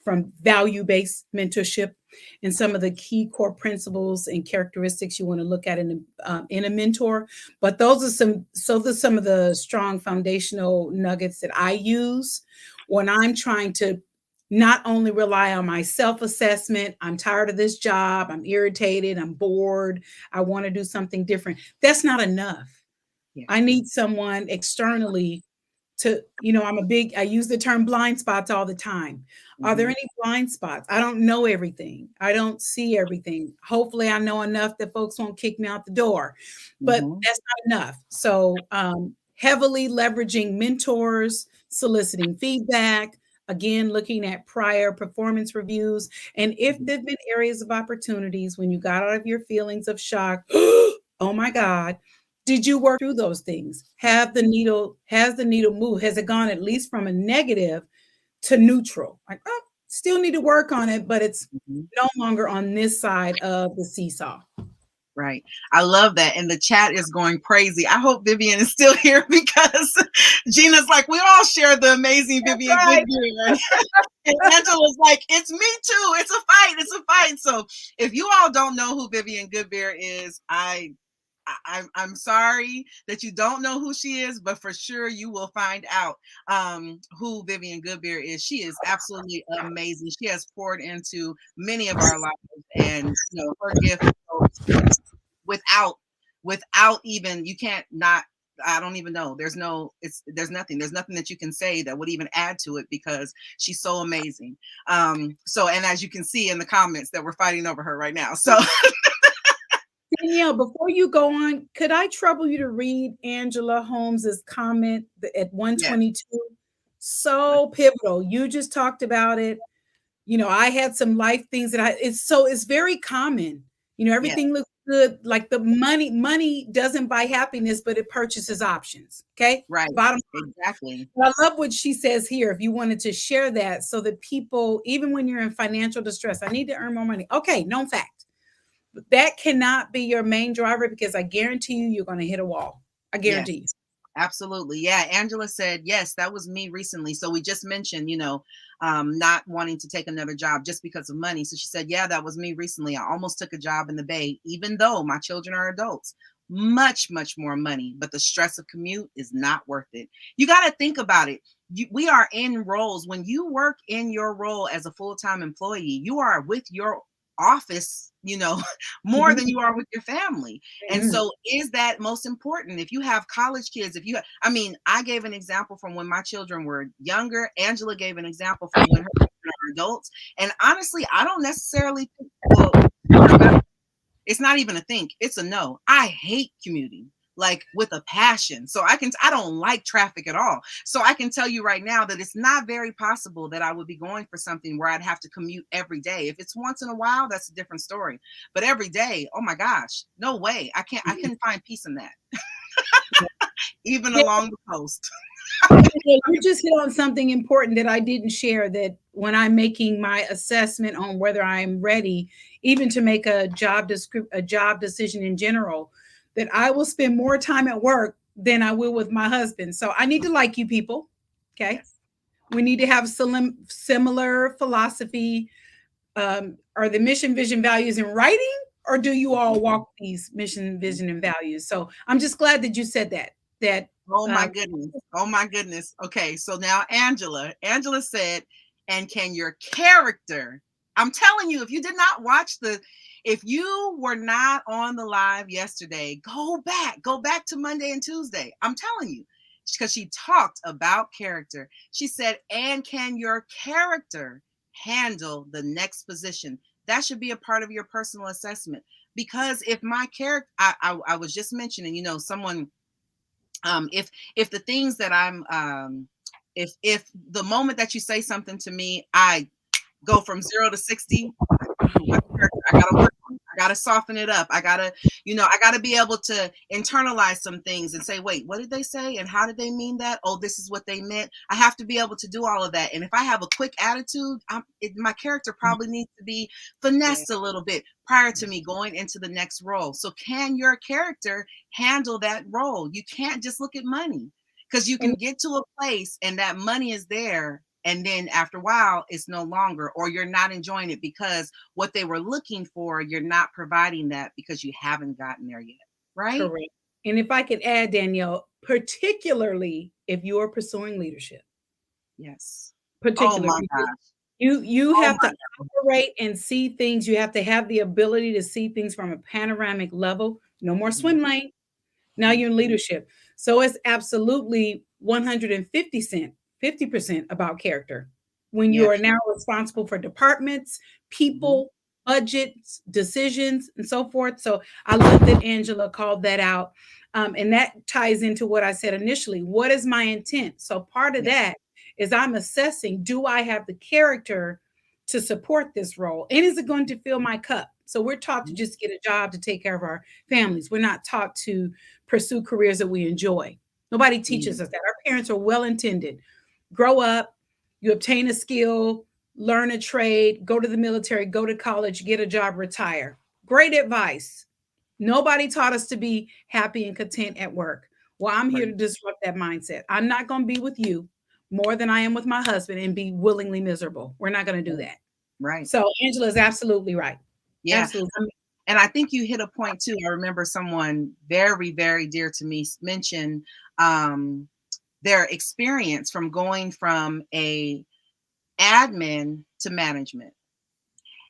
S2: from value-based mentorship and some of the key core principles and characteristics you want to look at in a mentor. But those are some of the strong foundational nuggets that I use when I'm trying to not only rely on my self assessment. I'm tired of this job. I'm irritated. I'm bored. I want to do something different. That's not enough.
S1: Yeah.
S2: I need someone externally to, I use the term blind spots all the time. Are there
S1: Mhm.
S2: any blind spots? I don't know everything. I don't see everything. Hopefully, I know enough that folks won't kick me out the door, but
S1: Mhm.
S2: that's not enough. So, heavily leveraging mentors, soliciting feedback, again, looking at prior performance reviews. And if
S1: Mhm.
S2: there have been areas of opportunities when you got out of your feelings of shock, oh my God, did you work through those things?
S1: Yeah.
S2: Has the needle moved? Has it gone at least from a negative to neutral? Like, oh, still need to work on it, but it's
S1: Mhm.
S2: no longer on this side of the seesaw.
S1: Right. I love that. And the chat is going crazy. I hope Vivian is still here because Gina's like, we all share the amazing
S2: That's
S1: Vivian
S2: right.
S1: Goodyear. And Angela's like, it's me too. It's a fight. It's a fight. So if you all don't know who Vivian Goodbeer is, I'm sorry that you don't know who she is, but for sure you will find out who Vivian Goodbeer is. She is absolutely amazing. She has poured into many of our lives, and her gift goes without even, you can't not, I don't even know. There's nothing that you can say that would even add to it because she's so amazing. So, and as you can see in the comments that we're fighting over her right now. So
S2: Danielle, before you go on, could I trouble you to read Angela Holmes's comment at
S1: yes,
S2: 122? So pivotal. You just talked about it. I had some life things that it's very common.
S1: yes,
S2: Everything looks good. Like the money doesn't buy happiness, but it purchases options. Okay.
S1: right,
S2: Bottom
S1: exactly.
S2: line. I love what she says here. If you wanted to share that so that people, even when you're in financial distress, I need to earn more money. Okay, known fact. But that cannot be your main driver because I guarantee you're going to hit a wall. I
S1: Yes.
S2: guarantee you.
S1: Absolutely. Yeah. Angela said, yes, that was me recently. So we just mentioned, not wanting to take another job just because of money. So she said, yeah, that was me recently. I almost took a job in the Bay, even though my children are adults. Much, much more money, but the stress of commute is not worth it. You got to think about it. We are in roles. When you work in your role as a full-time employee, you are with your office, more
S2: Mhm.
S1: than you are with your family. And
S2: Mhm.
S1: so is that most important? If you have college kids, I mean, I gave an example from when my children were younger. Angela gave an example from when her children are adults. And honestly, I don't necessarily think, well, it's not even a think, it's a no. I hate commuting like with a passion. So I don't like traffic at all. So I can tell you right now that it's not very possible that I would be going for something where I'd have to commute every day. If it's once in a while, that's a different story. But every day, oh my gosh, no way. I couldn't find peace in that, even
S2: Yeah,
S1: along the coast.
S2: you just hit on something important that I didn't share, that when I'm making my assessment on whether I'm ready, even to make a job decision in general, that I will spend more time at work than I will with my husband. So I need to like you people. Okay.
S1: Yes.
S2: We need to have similar philosophy. Are the mission, vision, values in writing, or do you all
S1: Mhm.
S2: walk these mission, vision, and values? So I'm just glad that you said that. that
S1: Oh my
S2: uh,
S1: goodness. Oh my goodness. Okay, so now Angela said, and can your character, I'm telling you, if you did not watch if you were not on the live yesterday, go back to Monday and Tuesday. I'm telling you, because she talked about character. She said, and can your character handle the next position? That should be a part of your personal assessment. Because if my character, I was just mentioning, someone, if the things that I'm if the moment that you say something to me, I go from 0 to 60, my character, I gotta work on it. I gotta soften it up. I gotta be able to internalize some things and say, wait, what did they say? And how did they mean that? Oh, this is what they meant. I have to be able to do all of that. And if I have a quick attitude, my character probably needs to be
S2: yeah.
S1: finessed a little bit prior to me going into the next role. So can your character handle that role? You can't just look at money, because you
S2: And
S1: can get to a place and that money is there, and then after a while it's no longer, or you're not enjoying it because what they were looking for, you're not providing that because you haven't gotten there yet, right?
S2: correct. And if I could add, Danielle, particularly if you are pursuing leadership,
S1: Yes. Oh
S2: particular
S1: my
S2: because
S1: gosh.
S2: you
S1: Oh
S2: have
S1: my
S2: to
S1: god.
S2: operate and see things. You have to have the ability to see things from a panoramic level. No more swim lane. Now
S1: Mhm.
S2: you're in leadership. So it's absolutely 150% about character. When you
S1: Yeah.
S2: are now responsible for departments,
S1: Mhm.
S2: people, budgets, decisions, and so forth. So I love that Angela called that out. And that ties into what I said initially. What is my intent? So part of
S1: Yes.
S2: that is I'm assessing, do I have the character to support this role? And is it going to fill my cup? So we're taught to
S1: Mhm.
S2: just get a job to take care of our families. We're not taught to pursue careers that we enjoy. Nobody teaches
S1: Mhm.
S2: us that. Our parents are well intended. Grow up, you obtain a skill, learn a trade, go to the military, go to college, get a job, retire. Great advice. Nobody taught us to be happy and content at work. Well, I'm here
S1: Right.
S2: to disrupt that mindset. I'm not going to be with you more than I am with my husband and be willingly miserable. We're not going to do
S1: Right.
S2: that.
S1: Right.
S2: So Angela is absolutely right.
S1: Yeah.
S2: Absolutely.
S1: And I think you hit a point too. I remember someone very, very dear to me mention um, their experience from going from a admin to management.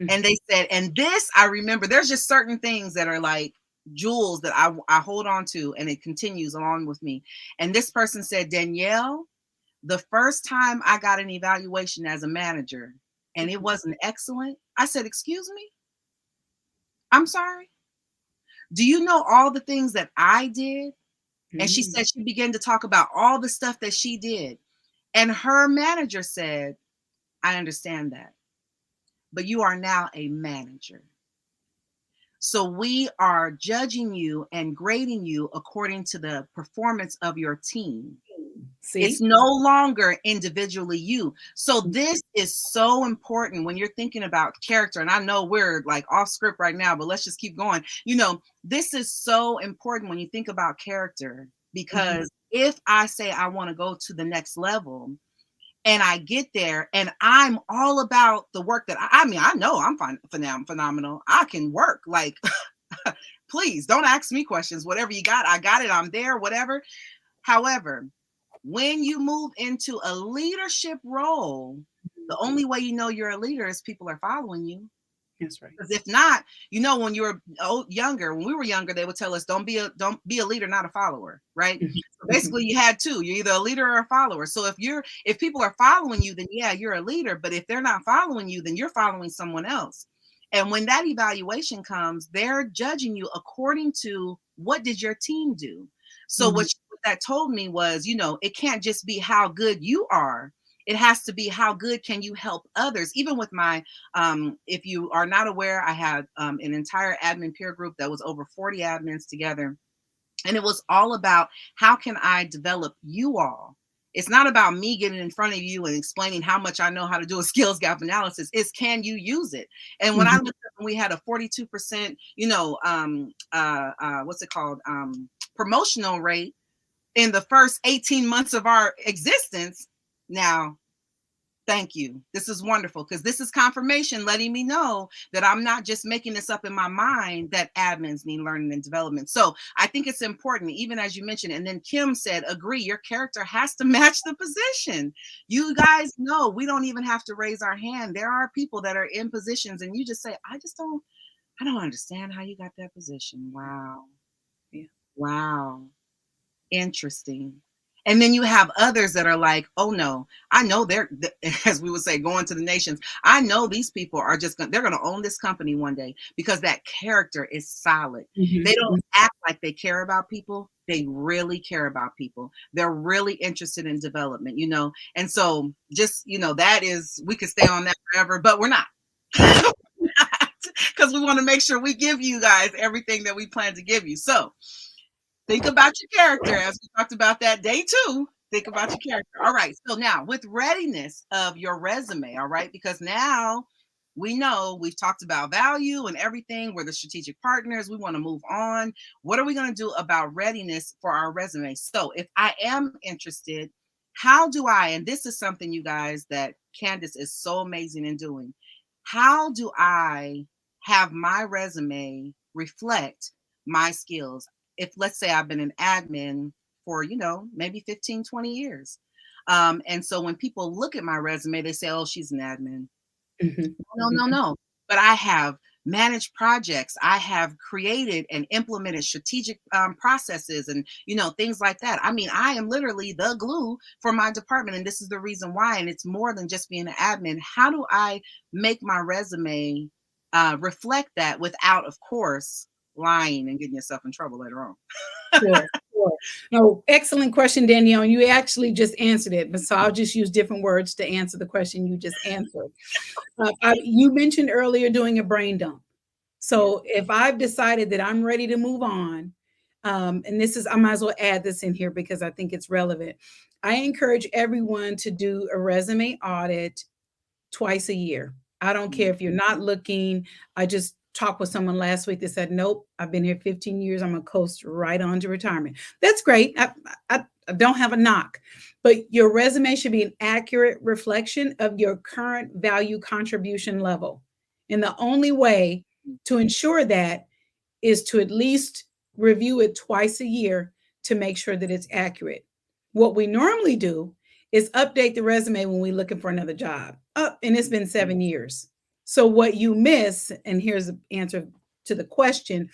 S1: And
S2: Mhm.
S1: they said, and this, I remember, there's just certain things that are like jewels that I hold on to, and it continues along with me. And this person said, Danielle, the first time I got an evaluation as a manager and it wasn't excellent, I said, excuse me, I'm sorry. Do you know all the things that I did? And she
S2: Mhm.
S1: said she began to talk about all the stuff that she did. And her manager said, I understand that, but you are now a manager. So we are judging you and grading you according to the performance of your team. It's
S2: See?
S1: no longer individually you. So this is so important when you're thinking about character. And I know we're like off script right now, but let's just keep going. This is so important when you think about character,
S2: Mhm.
S1: because if I say I want to go to the next level and I get there and I'm all about the work that I mean, I know I'm phenomenal. I can work like, please don't ask me questions. Whatever you got, I got it. I'm there, whatever. However, when you move into a leadership role, the only way you know you're a leader is people are following you.
S2: That's right.
S1: Because if not, when you were younger, when we were younger, they would tell us, don't be a leader, not a follower, right?
S2: Mhm.
S1: So
S2: Mhm.
S1: basically, you had two. You're either a leader or a follower. So if people are following you, then yeah, you're a leader. But if they're not following you, then you're following someone else. And when that evaluation comes, they're judging you according to what did your team do. So
S2: Mhm.
S1: what that told me was, it can't just be how good you are. It has to be how good can you help others. Even with my if you are not aware, I had an entire admin peer group that was over 40 admins together. And it was all about how can I develop you all? It's not about me getting in front of you and explaining how much I know how to do a skills gap analysis. It's can you use it? And when I
S2: Mhm.
S1: looked up and we had a 42%, what's it called? Promotional rate in the first 18 months of our existence. Now, Thank you. This is wonderful because this is confirmation letting me know that I'm not just making this up in my mind that admins need learning and development. So I think it's important, even as you mentioned. And then Kim said, agree, your character has to match the position. You guys know we don't even have to raise our hand. There are people that are in positions and you just say, I don't understand how you got that position. Wow.
S2: Yeah.
S1: Wow. Interesting. And then you have others that are like, oh no, I know as we would say, going to the nations. I know these people are they're going to own this company one day because that character is solid. They
S2: Mm-hmm.
S1: don't act like they care about people. They really care about people. They're really interested in development, And so just, that is, we could stay on that forever, but we're not. Because we want to make sure we give you guys everything that we plan to give you. So think about your character, as we talked about that day 2. Think about your character. All right. So now, with readiness of your resume, all right, because now we know we've talked about value and everything. We're the strategic partners. We want to move on. What are we going to do about readiness for our resume? So, if I am interested, how do I, and this is something, you guys, that Candace is so amazing in doing, how do I have my resume reflect my skills? If, let's say, I've been an admin for, maybe 15, 20 years. And so when people look at my resume, they say, oh, she's an admin.
S2: Mm-hmm.
S1: No, no, no. But I have managed projects. I have created and implemented strategic processes and, things like that. I mean, I am literally the glue for my department. And this is the reason why. And it's more than just being an admin. How do I make my resume reflect that without, of course, lying and getting yourself in trouble later on?
S2: Sure, sure. No, excellent question, Danielle. And you actually just answered it. But so I'll just use different words to answer the question you just answered. You mentioned earlier doing a brain dump. So if I've decided that I'm ready to move on, and I might as well add this in here because I think it's relevant. I encourage everyone to do a resume audit twice a year. I don't care if you're not looking. I just talked with someone last week that said, nope, I've been here 15 years. I'm going to coast right on to retirement. That's great. I don't have a knock, but your resume should be an accurate reflection of your current value contribution level. And the only way to ensure that is to at least review it twice a year to make sure that it's accurate. What we normally do is update the resume when we're looking for another job. And it's been 7 years. So what you miss, and here's the answer to the question,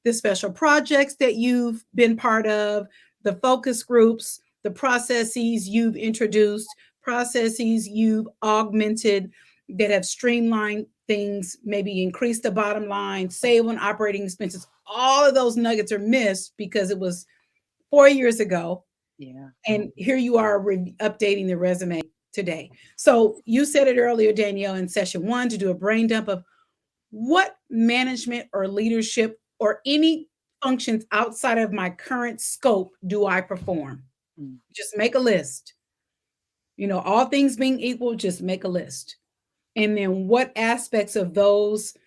S2: the special projects that you've been part of, the focus groups, the processes you've introduced, processes you've augmented that have streamlined things, maybe increase the bottom line, save on operating expenses. All of those nuggets are missed because it was 4 years ago.
S1: Yeah.
S2: And here you are updating the resume today. So you said it earlier, Danielle, in session 1 to do a brain dump of what management or leadership or any functions outside of my current scope do I perform? Just make a list. All things being equal, just make a list. And then what aspects of those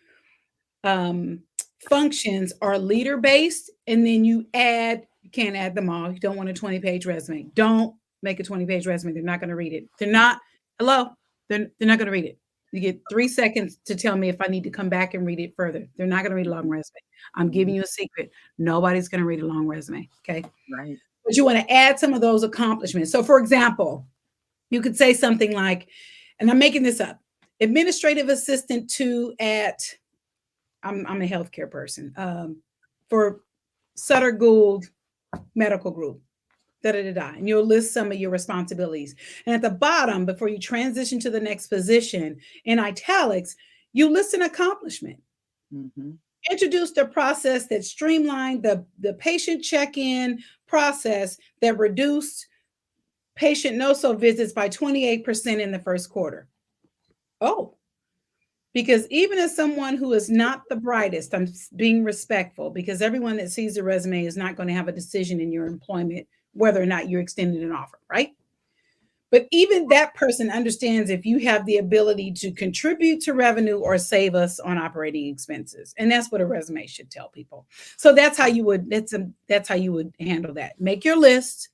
S2: functions are leader based? And then you can't add them all. You don't want a 20-page resume. Don't make a 20-page resume. They're not going to read it. They're not not going to read it. You get 3 seconds to tell me if I need to come back and read it further. They're not going to read a long resume. I'm giving you a secret. Nobody's going to read a long resume. Okay.
S1: Right.
S2: But you want to add some of those accomplishments. So for example, you could say something like, and I'm making this up, administrative assistant I'm a healthcare person, for Sutter Gould Medical Group, and you'll list some of your responsibilities. And at the bottom, before you transition to the next position, in italics, you list an accomplishment. Introduce the process that streamlined the patient check-in process that reduced patient no-so visits by 28% in the first quarter. Oh, because even as someone who is not the brightest, I'm being respectful because everyone that sees the resume is not going to have a decision in your employment, whether or not you're extended an offer, right? But even that person understands if you have the ability to contribute to revenue or save us on operating expenses. And that's what a resume should tell people. So that's how you would handle that. Make your list,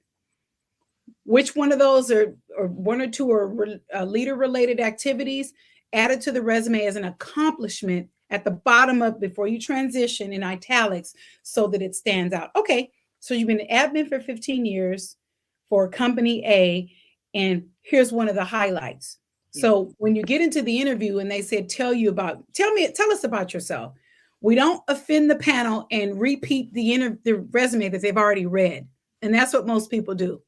S2: Which one of those are, or one or two are leader related activities, added to the resume as an accomplishment at the bottom of before you transition in italics so that it stands out. Okay, so you've been an admin for 15 years for company A, and here's one of the highlights.
S1: Yeah.
S2: So when you get into the interview and they said, tell us about yourself. We don't offend the panel and repeat the resume that they've already read. And that's what most people do.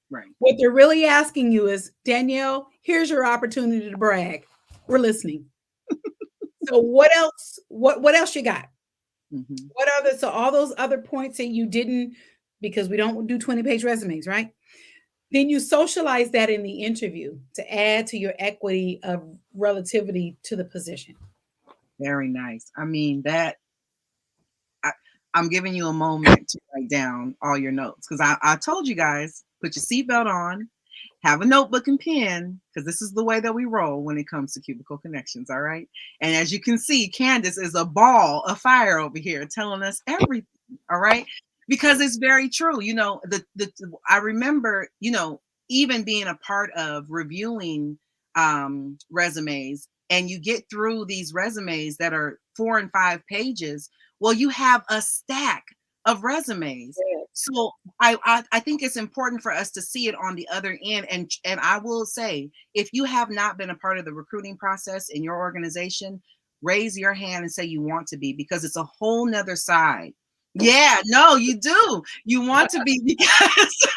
S1: Right.
S2: What they're really asking you is, Danielle, here's your opportunity to brag. We're listening. So what else? What else you got?
S1: Mm-hmm.
S2: What other, so all those other points that you didn't, because we don't do 20-page resumes, right? Then you socialize that in the interview to add to your equity of relativity to the position.
S1: Very nice. I mean, I, I'm giving you a moment to write down all your notes because I told you guys, put your seatbelt on, have a notebook and pen, because this is the way that we roll when it comes to Cubicle Connections, all right? And as you can see, Candace is a ball of fire over here telling us everything, all right? Because it's very true. You know, I remember, you know, even being a part of reviewing resumes, and you get through these resumes that are 4 and 5 pages. Well, you have a stack of resumes. So I think it's important for us to see it on the other end. And I will say, if you have not been a part of the recruiting process in your organization, raise your hand and say you want to be, because it's a whole nother side. Yeah, no, you do. You want to be, because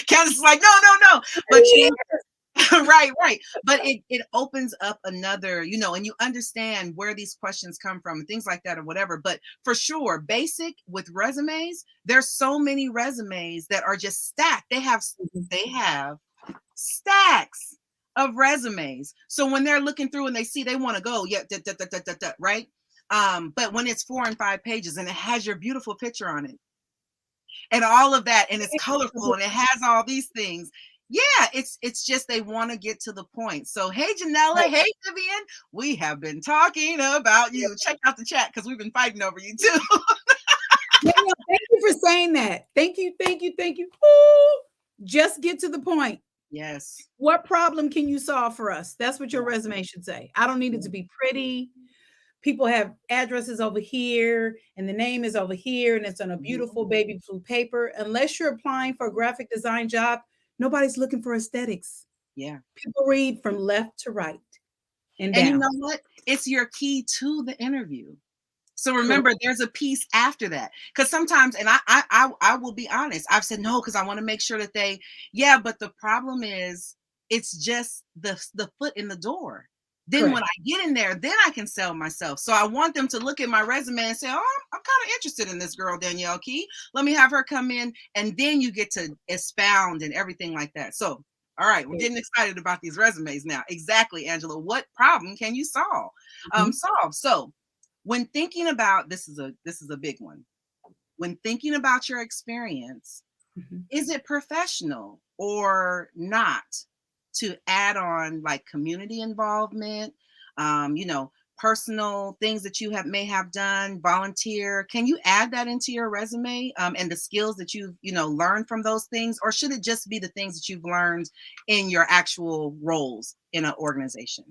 S1: Candace is like, no. But you right, right. But it opens up another, you know, and you understand where these questions come from and things like that or whatever. But for sure, basic with resumes, there's so many resumes that are just stacked. They have stacks of resumes. So when they're looking through and they see they want to go, yeah, right? But when it's 4 and 5 pages and it has your beautiful picture on it and all of that, and it's colorful and it has all these things. Yeah, it's just they want to get to the point. So hey Janella, hey Vivian, we have been talking about you. Check out the chat because we've been fighting over you too.
S2: Danielle, thank you for saying that. Thank you. Ooh, just get to the point.
S1: Yes.
S2: What problem can you solve for us? That's what your resume should say. I don't need it to be pretty. People have addresses over here and the name is over here and it's on a beautiful baby blue paper. Unless you're applying for a graphic design job, nobody's looking for aesthetics.
S1: Yeah.
S2: People read from left to right and
S1: And
S2: down.
S1: you know what? It's your key to the interview. So remember, there's a piece after that, because sometimes, and I will be honest, I've said no because I want to make sure that yeah, but the problem is it's just the foot in the door. Then when I get in there, then I can sell myself. So I want them to look at my resume and say, oh, I'm kind of interested in this girl, Danielle Key. Let me have her come in. And then you get to expound and everything like that. So, all right, we're getting excited about these resumes now. Exactly, Angela. What problem can you solve? So when thinking about, this is a big one. When thinking about your experience, is it professional or not to add on like community involvement, you know, personal things that you may have done, volunteer? Can you add that into your resume, and the skills that you've, you know, learned from those things? Or should it just be the things that you've learned in your actual roles in an organization?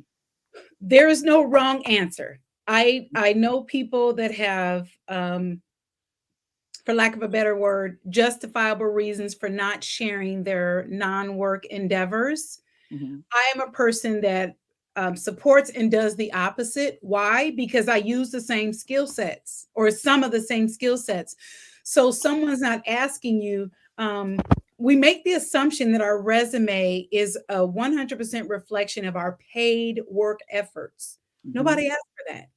S2: There is no wrong answer. I know people that have, for lack of a better word, justifiable reasons for not sharing their non-work endeavors. I am a person that supports and does the opposite. Why? Because I use the same skill sets or some of the same skill sets. So someone's not asking you. We make the assumption that our resume is a 100% reflection of our paid work efforts. Nobody asked for that.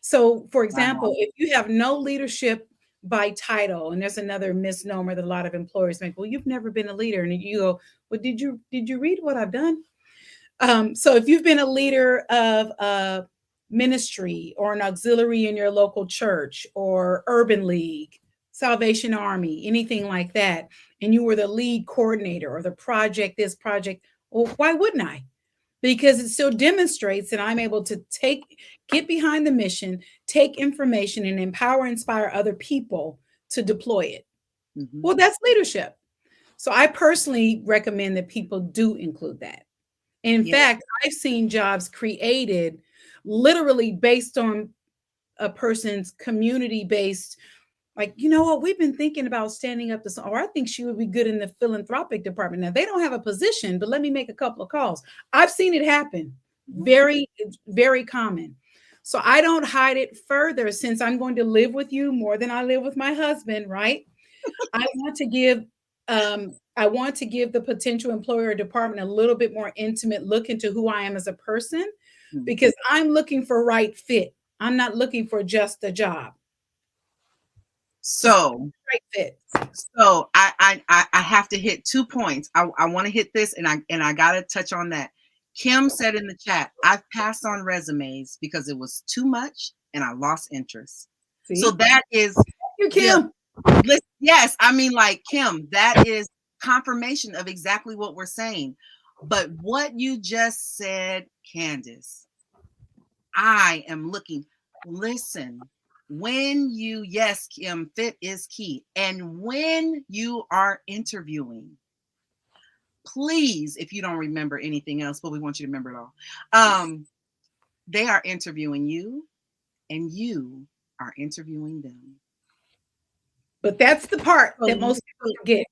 S2: So, for example, if you have no leadership by title, and there's another misnomer that a lot of employers make, well, you've never been a leader, and you go, well, did you read what I've done? So if you've been a leader of a ministry or an auxiliary in your local church or urban league, Salvation Army, anything like that, and you were the lead coordinator or the project, this project, well, why wouldn't I? Because it still demonstrates that I'm able to get behind the mission, take information, and empower, inspire other people to deploy it. Well, that's leadership. So I personally recommend that people do include that. In
S1: Yeah.
S2: fact, I've seen jobs created literally based on a person's community based, like, you know what, we've been thinking about standing up to some, or I think she would be good in the philanthropic department. Now they don't have a position, but let me make a couple of calls. I've seen it happen.
S1: Mhm.
S2: Very, very common. So I don't hide it further, since I'm going to live with you more than I live with my husband, right? I want to give I want to give the potential employer or department a little bit more intimate look into who I am as a person,
S1: Mhm.
S2: because I'm looking for right fit. I'm not looking for just a job. It's
S1: So,
S2: right fit.
S1: so I have to hit 2 points. I wanna hit this, and I gotta touch on that. Kim said in the chat, "I've passed on resumes because it was too much and I lost interest." So
S2: See?
S1: that is,
S2: You,
S1: yeah,
S2: Kim.
S1: yes, I mean, like, Kim, that is confirmation of exactly what we're saying. But what you just said, Candace, I am looking. Listen, when you, yes, Kim, fit is key. And when you are interviewing, please, if you don't remember anything else, but we want you to remember it all, they are interviewing you and you are interviewing them.
S2: But that's the part
S1: So
S2: that most people forget.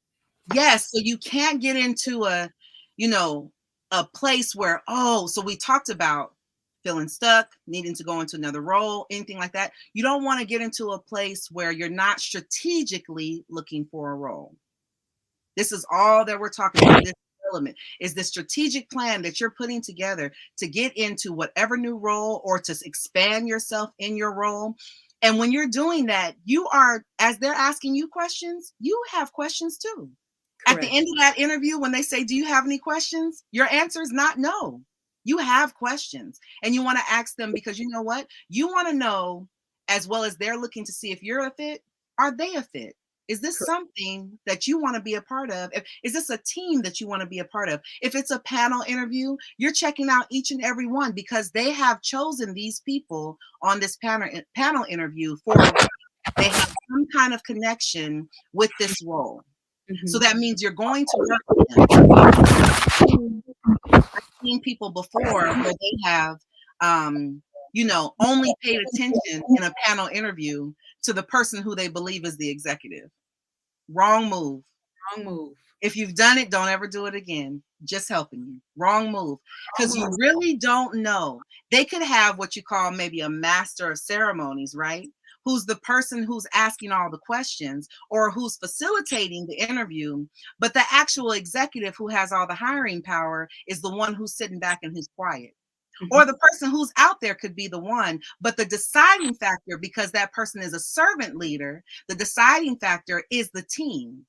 S1: yes, so you can't get into a, you know, a place where, oh, so we talked about feeling stuck, needing to go into another role, anything like that. You don't want to get into a place where you're not strategically looking for a role. This is all that we're talking about. This element is the strategic plan that you're putting together to get into whatever new role or to expand yourself in your role. And when you're doing that, you are, as they're asking you questions, you have questions too. At the
S2: Correct.
S1: end of that interview, when they say, "Do you have any questions?" your answer is not no. You have questions and you want to ask them, because you know what? You want to know, as well as they're looking to see if you're a fit, are they a fit? Is this
S2: Correct.
S1: something that you want to be a part of? Is this a team that you want to be a part of? If it's a panel interview, you're checking out each and every one because they have chosen these people on this panel interview for a reason. They have some kind of connection with this role. So
S2: Mhm.
S1: that means you're going to work with them. I've seen people before where they have, only paid attention in a panel interview to the person who they believe is the executive. Wrong move.
S2: Wrong move.
S1: If you've done it, don't ever do it again. Just helping you. Wrong move.
S2: Wrong
S1: Because you
S2: move.
S1: really don't know. They could have what you call maybe a master of ceremonies, right? Who's the person who's asking all the questions or who's facilitating the interview. But the actual executive who has all the hiring power is the one who's sitting back and who's quiet.
S2: Mhm.
S1: Or the person who's out there could be the one. But the deciding factor, because that person is a servant leader, the deciding factor is the team.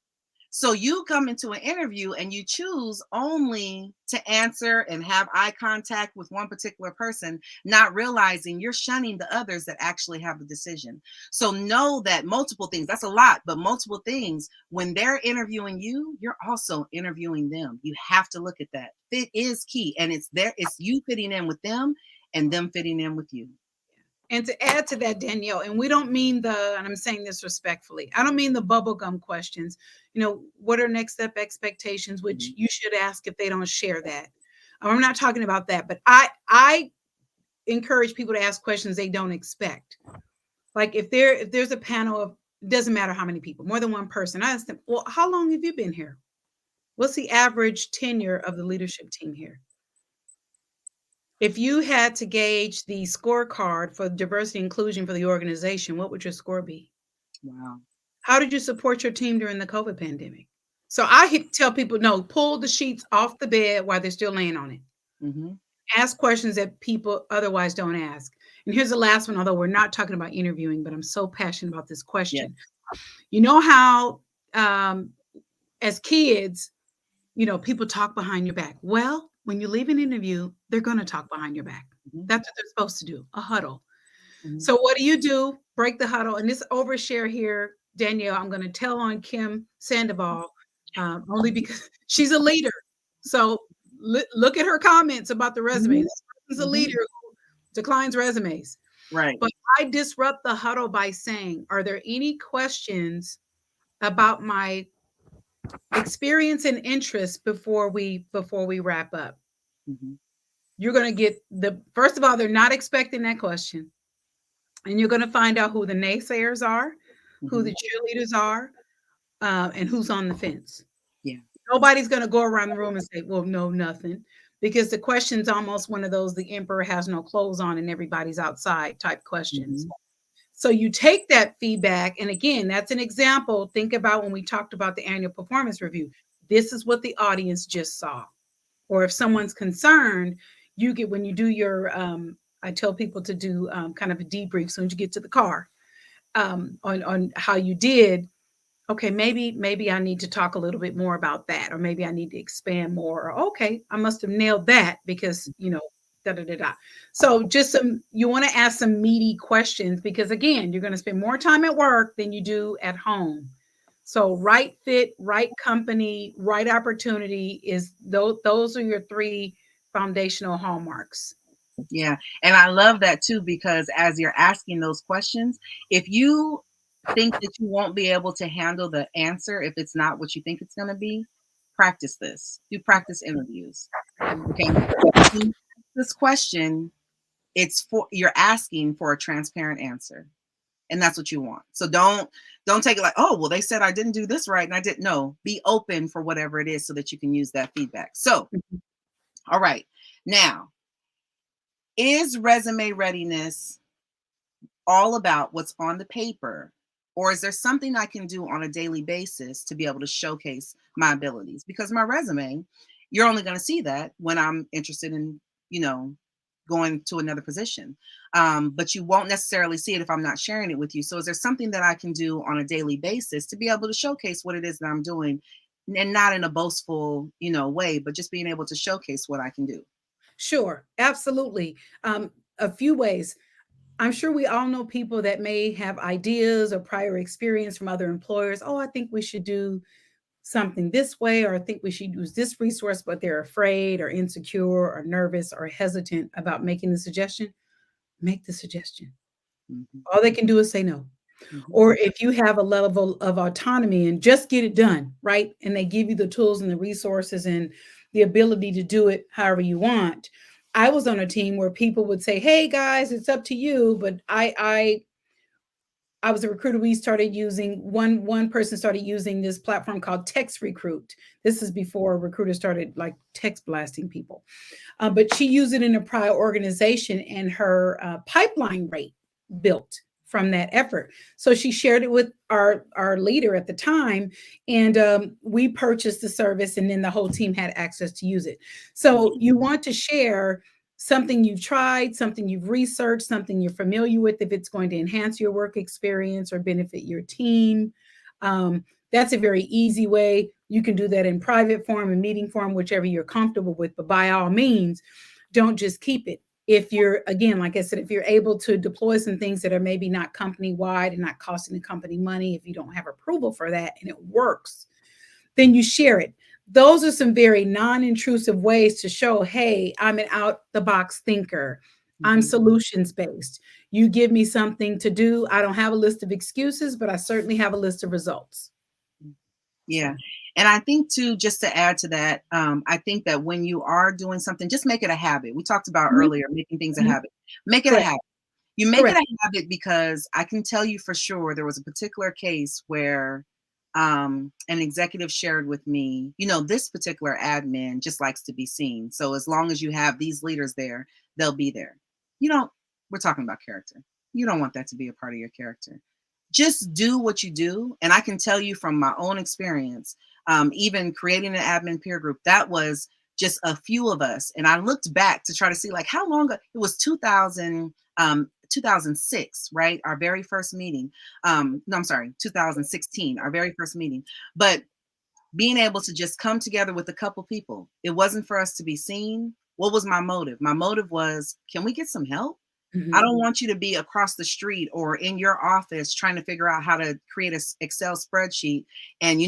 S1: So you come into an interview and you choose only to answer and have eye contact with one particular person, not realizing you're shunning the others that actually have the decision. So know that multiple things, that's a lot, but multiple things, when they're interviewing you, you're also interviewing them. You have to look at that. Fit is key. And it's you fitting in with them and them fitting in with you.
S2: And to add to that, Danielle, and we don't mean and I'm saying this respectfully, I don't mean the bubblegum questions. What are next step expectations, which
S1: Mhm.
S2: you should ask if they don't share that. I'm not talking about that, but I encourage people to ask questions they don't expect. Like if there's a panel of, it doesn't matter how many people, more than one person, I ask them, well, how long have you been here? What's the average tenure of the leadership team here? If you had to gauge the scorecard for diversity and inclusion for the organization, what would your score be?
S1: Wow.
S2: How did you support your team during the COVID pandemic? So I tell people, no, pull the sheets off the bed while they're still laying on it.
S1: Hmm.
S2: Ask questions that people otherwise don't ask. And here's the last one, although we're not talking about interviewing, but I'm so passionate about this
S1: Yeah.
S2: question. You know how, um, as kids, people talk behind your back. Well, when you leave an interview, they're going to talk behind your back.
S1: Hmm.
S2: That's what they're supposed to do, a huddle.
S1: Hmm.
S2: So what do? Break the huddle. And this overshare here, Danielle, I'm going to tell on Kim Sandoval, only because she's a leader. So look at her comments about the resume.
S1: Hmm.
S2: This person's a
S1: Hmm.
S2: leader who declines resumes.
S1: Right.
S2: But I disrupt the huddle by saying, are there any questions about my Experience and interest before we wrap up.
S1: Mhm.
S2: You're going to get the first of all, they're not expecting that question. And you're going to find out who the naysayers are, who the
S1: Mhm.
S2: cheerleaders are, and who's on the fence.
S1: Yeah.
S2: Nobody's going to go around the room and say, well, no, nothing. Because the question's almost one of those the emperor has no clothes on and everybody's outside type questions.
S1: Mhm.
S2: So you take that feedback, and again, that's an example. Think about when we talked about the annual performance review. This is what the audience just saw. Or if someone's concerned, you get when you do your I tell people to do kind of a debrief so when you get to the car on how you did. Okay, maybe I need to talk a little bit more about that, or maybe I need to expand more. Or okay, I must have nailed that because da da da da. So just you want to ask some meaty questions because again, you're going to spend more time at work than you do at home. So right fit, right company, right opportunity is those are your three foundational hallmarks.
S1: Yeah. And I love that too, because as you're asking those questions, if you think that you won't be able to handle the answer if it's not what you think it's going to be, practice this. Do practice interviews. Okay. Because when you ask this question, it's for you're asking for a transparent answer. And that's what you want. So don't take it like, oh, well, they said I didn't do this right and I didn't know. Be open for whatever it is so that you can use that feedback. So, all right. Now, is resume readiness all about what's on the paper? Or is there something I can do on a daily basis to be able to showcase my abilities? Because my resume, you're only going to see that when I'm interested in, you know, going to another position. But you won't necessarily see it if I'm not sharing it with you. So is there something that I can do on a daily basis to be able to showcase what it is that I'm doing and not in a boastful, way, but just being able to showcase what I can do?
S2: Sure, absolutely. A few ways. I'm sure we all know people that may have ideas or prior experience from other employers. Oh, I think we should do something this way, or I think we should use this resource, but they're afraid or insecure or nervous or hesitant about making the suggestion. Make the suggestion.
S1: Hmm.
S2: All they can do is say no.
S1: Hmm.
S2: Or if you have a level of autonomy and just get it done, right? And they give you the tools and the resources and the ability to do it however you want. I was on a team where people would say, "Hey guys, it's up to you," but I was a recruiter. We started using one person started using this platform called Text Recruit. This is before recruiters started like text blasting people. But she used it in a prior organization, and her pipeline rate built from that effort. So she shared it with our leader at the time, and we purchased the service, and then the whole team had access to use it. So you want to share something you've tried, something you've researched, something you're familiar with, if it's going to enhance your work experience or benefit your team. Um, that's a very easy way. You can do that in private form and meeting form, whichever you're comfortable with. But by all means, don't just keep it. If you're, again, like I said, if you're able to deploy some things that are maybe not company wide and not costing the company money, if you don't have approval for that and it works, then you share it. Those are some very non intrusive ways to show, hey, I'm an out the box thinker. I'm
S1: Hmm.
S2: solutions based. You give me something to do. I don't have a list of excuses, but I certainly have a list of results. So,
S1: Yeah. And I think too, just to add to that, I think that when you are doing something, just make it a habit. We talked about
S2: mhm,
S1: earlier, making things a
S2: mhm,
S1: habit. Make it a
S2: correct,
S1: habit. You make it
S2: correct.
S1: a habit because I can tell you for sure there was a particular case where an executive shared with me, this particular admin just likes to be seen. So as long as you have these leaders there, they'll be there. You don't, we're talking about character. You don't want that to be a part of your character. Just do what you do. And I can tell you from my own experience, even creating an admin peer group, that was just a few of us. And I looked back to try to see like how long it was 2006, right? Our very first meeting. No, I'm sorry, 2016, our very first meeting. But being able to just come together with a couple people, it wasn't for us to be seen. What was my motive? My motive was, can we get some help? I
S2: Mhm.
S1: don't want you to be across the street or in your office trying to figure out how to create a Excel spreadsheet. And,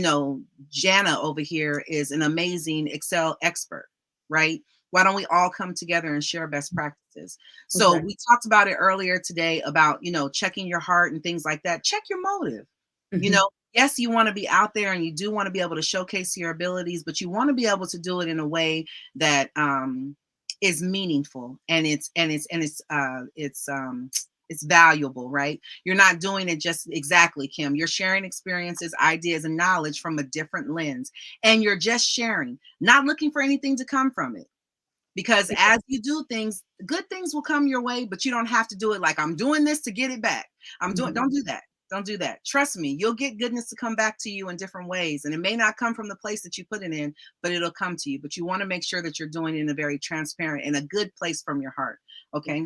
S1: Jana over here is an amazing Excel expert, right? Why don't we all come together and share best practices? So
S2: Exactly.
S1: we talked about it earlier today about, checking your heart and things like that. Check your motive. You
S2: Mhm.
S1: know, yes, you want to be out there and you do want to be able to showcase your abilities, but you want to be able to do it in a way that is meaningful, and it's valuable, right? You're not doing it just exactly, Kim. You're sharing experiences, ideas, and knowledge from a different lens. And you're just sharing, not looking for anything to come from it. Because as you do things, good things will come your way, but you don't have to do it like I'm doing this to get it back.
S2: Mhm.
S1: Don't do that. Don't do that. Trust me, you'll get goodness to come back to you in different ways. And it may not come from the place that you put it in, but it'll come to you. But you want to make sure that you're doing it in a very transparent and a good place from your heart.
S2: Yeah.
S1: Okay.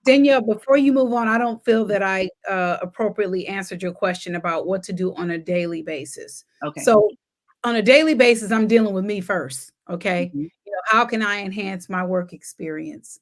S2: Danielle, before you move on, I don't feel that I appropriately answered your question about what to do on a daily basis.
S1: Okay.
S2: So, on a daily basis, I'm dealing with me first. Okay.
S1: Hmm.
S2: How can I enhance my work experience?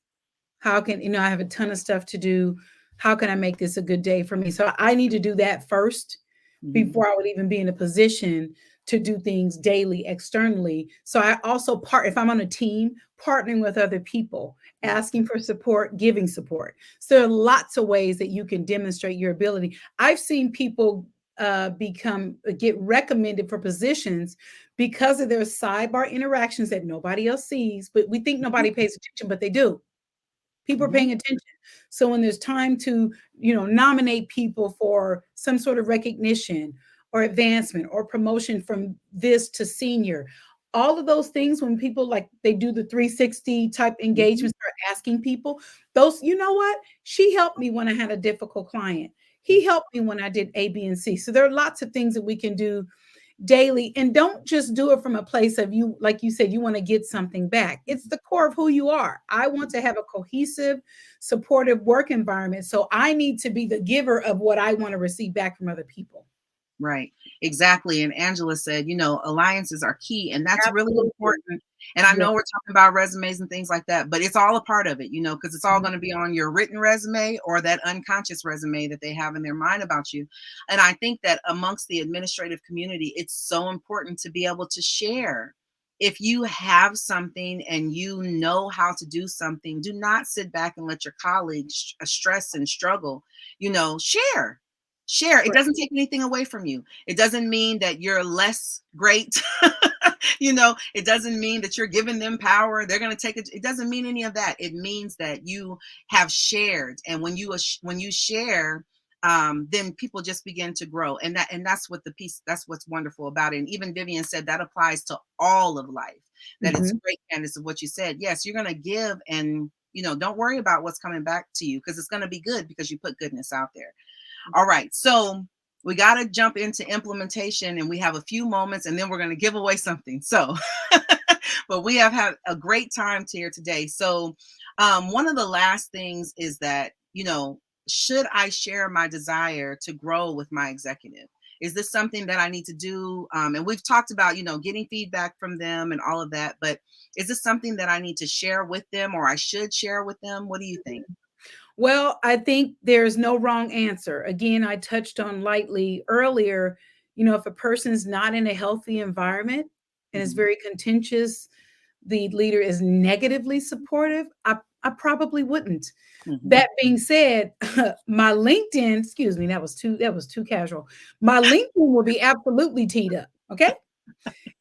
S2: How can, I have a ton of stuff to do. How can I make this a good day for me? So, I need to do that first
S1: Hmm.
S2: before I would even be in a position to do things daily externally. So I also if I'm on a team, partnering with other people,
S1: Yeah.
S2: asking for support, giving support. So there are lots of ways that you can demonstrate your ability. I've seen people get recommended for positions because of their sidebar interactions that nobody else sees, but we think
S1: Hmm.
S2: nobody pays attention, but they do. People are
S1: Hmm.
S2: paying attention. So when there's time to, nominate people for some sort of recognition or advancement or promotion from this to senior, all of those things, when people like they do the 360 type
S1: Hmm.
S2: engagements, start asking people, those, you know what? She helped me when I had a difficult client.
S1: Yeah.
S2: He helped me when I did A, B, and C. So there are lots of things that we can do daily, and don't just do it from a place of, you like you said, you want to get something back. It's the core of who you are. I want to have a cohesive, supportive work environment, so I need to be the giver of what I want to receive back from other people.
S1: Right. Exactly. And Angela said, alliances are key, and that's really
S2: Absolutely.
S1: important. And I
S2: Yeah.
S1: know we're talking about resumes and things like that, but it's all a part of it, because it's all going to be on your written resume or that unconscious resume that they have in their mind about you. And I think that amongst the administrative community, it's so important to be able to share. If you have something and you know how to do something, do not sit back and let your colleagues stress and struggle. Share. Share. It
S2: Right.
S1: doesn't take anything away from you. It doesn't mean that you're less great. It doesn't mean that you're giving them power. They're going to take it. It doesn't mean any of that. It means that you have shared. And when you share, then people just begin to grow. And that's what that's what's wonderful about it. And even Vivian said that applies to all of life. That it's
S2: Mhm.
S1: great, Candace, of what you said. Yes, you're going to give, and don't worry about what's coming back to you, because it's going to be good because you put goodness out there. All right. So we got to jump into implementation, and we have a few moments, and then we're going to give away something. So, but we have had a great time here today. So, one of the last things is that, should I share my desire to grow with my executive? Is this something that I need to do? And we've talked about, getting feedback from them and all of that. But is this something that I need to share with them, or I should share with them? What do you think?
S2: Well, I think there's no wrong answer. Again, I touched on lightly earlier, if a person's not in a healthy environment and is
S1: Hmm.
S2: very contentious, the leader is negatively supportive, I probably wouldn't.
S1: Hmm.
S2: That being said, my LinkedIn, excuse me, that was too casual. My LinkedIn will be absolutely teed up. Okay.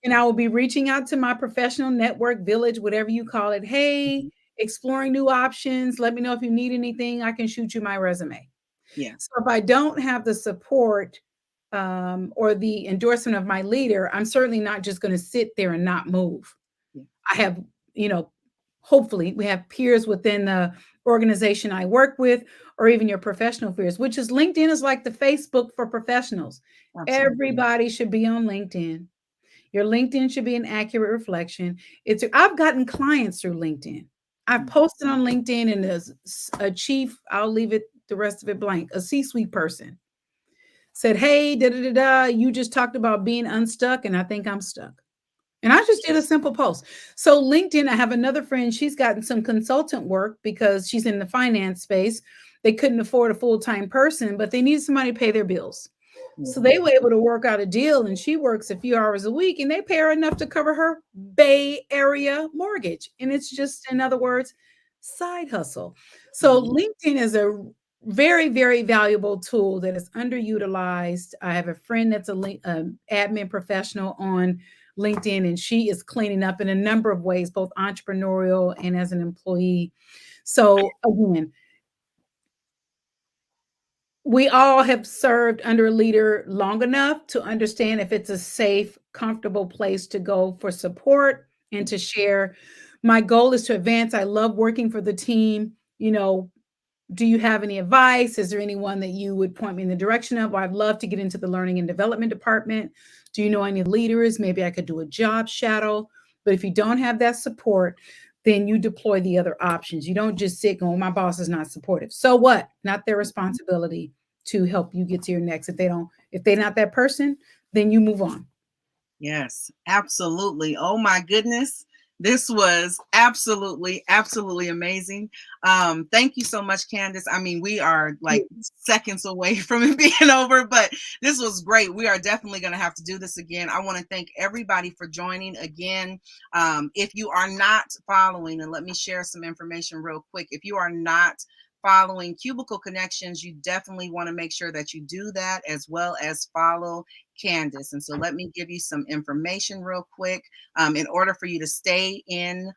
S2: And I will be reaching out to my professional network, village, whatever you call it. Hey,
S1: Hmm.
S2: exploring new options. Let me know if you need anything. I can shoot you my resume.
S1: Yeah.
S2: So if I don't have the support or the endorsement of my leader, I'm certainly not just going to sit there and not move.
S1: Yeah.
S2: I have, you know, hopefully we have peers within the organization I work with, or even your professional peers, which is LinkedIn is like the Facebook for professionals.
S1: Absolutely.
S2: Everybody should be on LinkedIn. Your LinkedIn should be an accurate reflection. I've gotten clients through LinkedIn. I've
S1: Mm.
S2: posted on LinkedIn, and as a chief, I'll leave it the rest of it blank. A C-suite person said, "Hey, da da da da, you just talked about being unstuck, and I think I'm stuck." And I just did a simple post. So LinkedIn, I have another friend. She's gotten some consultant work because she's in the finance space. They couldn't afford a full-time person, but they needed somebody to pay their bills. So
S1: Mhm.
S2: they were able to work out a deal, and she works a few hours a week, and they pay her enough to cover her Bay Area mortgage. And it's just, in other words, side hustle. So
S1: Mhm.
S2: LinkedIn is a very, very valuable tool that is underutilized. I have a friend that's a admin professional on LinkedIn, and she is cleaning up in a number of ways, both entrepreneurial and as an employee. So again, we all have served under a leader long enough to understand if it's a safe, comfortable place to go for support and to share. My goal is to advance. I love working for the team. You know, do you have any advice? Is there anyone that you would point me in the direction of? Or I'd love to get into the learning and development department. Do you know any leaders? Maybe I could do a job shadow. But if you don't have that support, then you deploy the other options. You don't just sit going, my boss is not supportive. So what? Not their responsibility to help you get to your next. If they're not that person, then you move on.
S1: Yes, absolutely. Oh my goodness. This was absolutely, absolutely amazing. Thank you so much, Candace. I mean, we are like seconds away from it being over, but this was great. We are definitely going to have to do this again. I want to thank everybody for joining again. If you are not following, and let me share some information real quick. If you are not following Cubicle Connections, you definitely want to make sure that you do that, as well as follow Candace. And so let me give you some information real quick. In order for you to stay in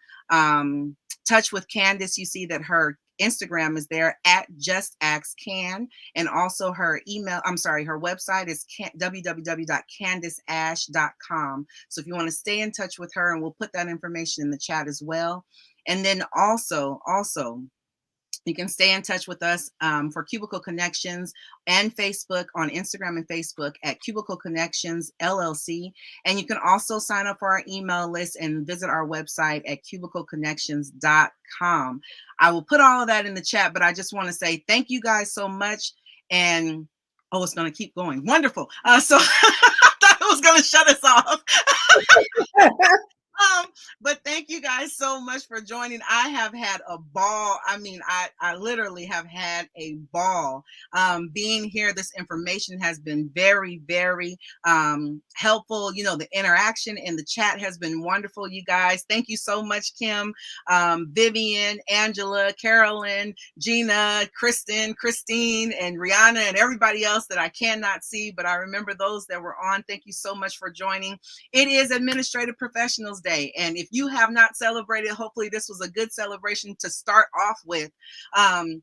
S1: touch with Candace, you see that her Instagram is there at justaskcan, and also her her website is www.candaceash.com. So if you want to stay in touch with her, and we'll put that information in the chat as well. And then also you can stay in touch with us for Cubicle Connections and Facebook, on Instagram and Facebook at Cubicle Connections LLC. And you can also sign up for our email list and visit our website at cubicleconnections.com. I will put all of that in the chat, but I just want to say thank you guys so much. And oh, it's going to keep going. Wonderful. So I thought it was going to shut us off. But thank you guys so much for joining. I have had a ball. I mean, I literally have had a ball being here. This information has been very, very helpful. You know, the interaction in the chat has been wonderful, you guys. Thank you so much, Kim, Vivian, Angela, Carolyn, Gina, Kristen, Christine, and Rihanna, and everybody else that I cannot see, but I remember those that were on. Thank you so much for joining. It is Administrative Professionals Day, and if you have not celebrated, hopefully this was a good celebration to start off with. And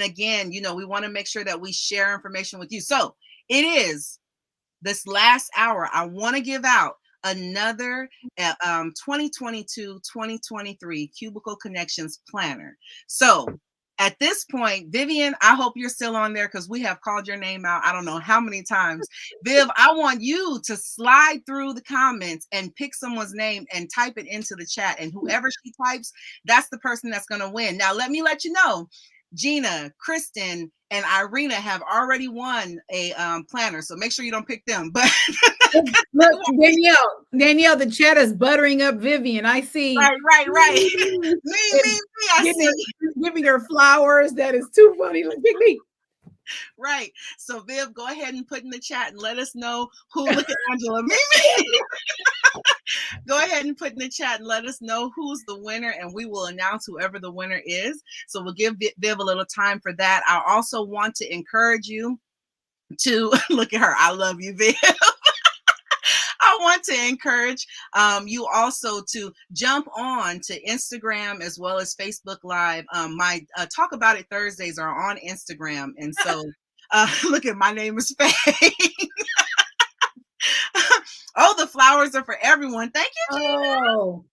S1: again, you know, we want to make sure that we share information with you. So it is this last hour. I want to give out another 2022-2023 Cubicle Connections Planner. So at this point, Vivian, I hope you're still on there, because we have called your name out I don't know how many times. Viv, I want you to slide through the comments and pick someone's name and type it into the chat. And whoever she types, that's the person that's going to win. Now, let me let you know, Gina, Kristen, and Irina have already won a planner, so make sure you don't pick them. But
S2: look, Danielle, the chat is buttering up Vivian. I see.
S1: Right. Me. I see.
S2: Giving her flowers. That is too funny. Look, pick me.
S1: Right. So Viv, go ahead and put in the chat and let us know who. Look at Angela. Me. Go ahead and put in the chat and let us know who's the winner, and we will announce whoever the winner is. So we'll give Viv a little time for that. I also want to encourage you to look at her. I love you, Viv. I want to encourage you also to jump on to Instagram as well as Facebook Live. My Talk About It Thursdays are on Instagram. And so look at, my name is Faye. Oh, the flowers are for everyone. Thank you, Gina.
S2: Oh.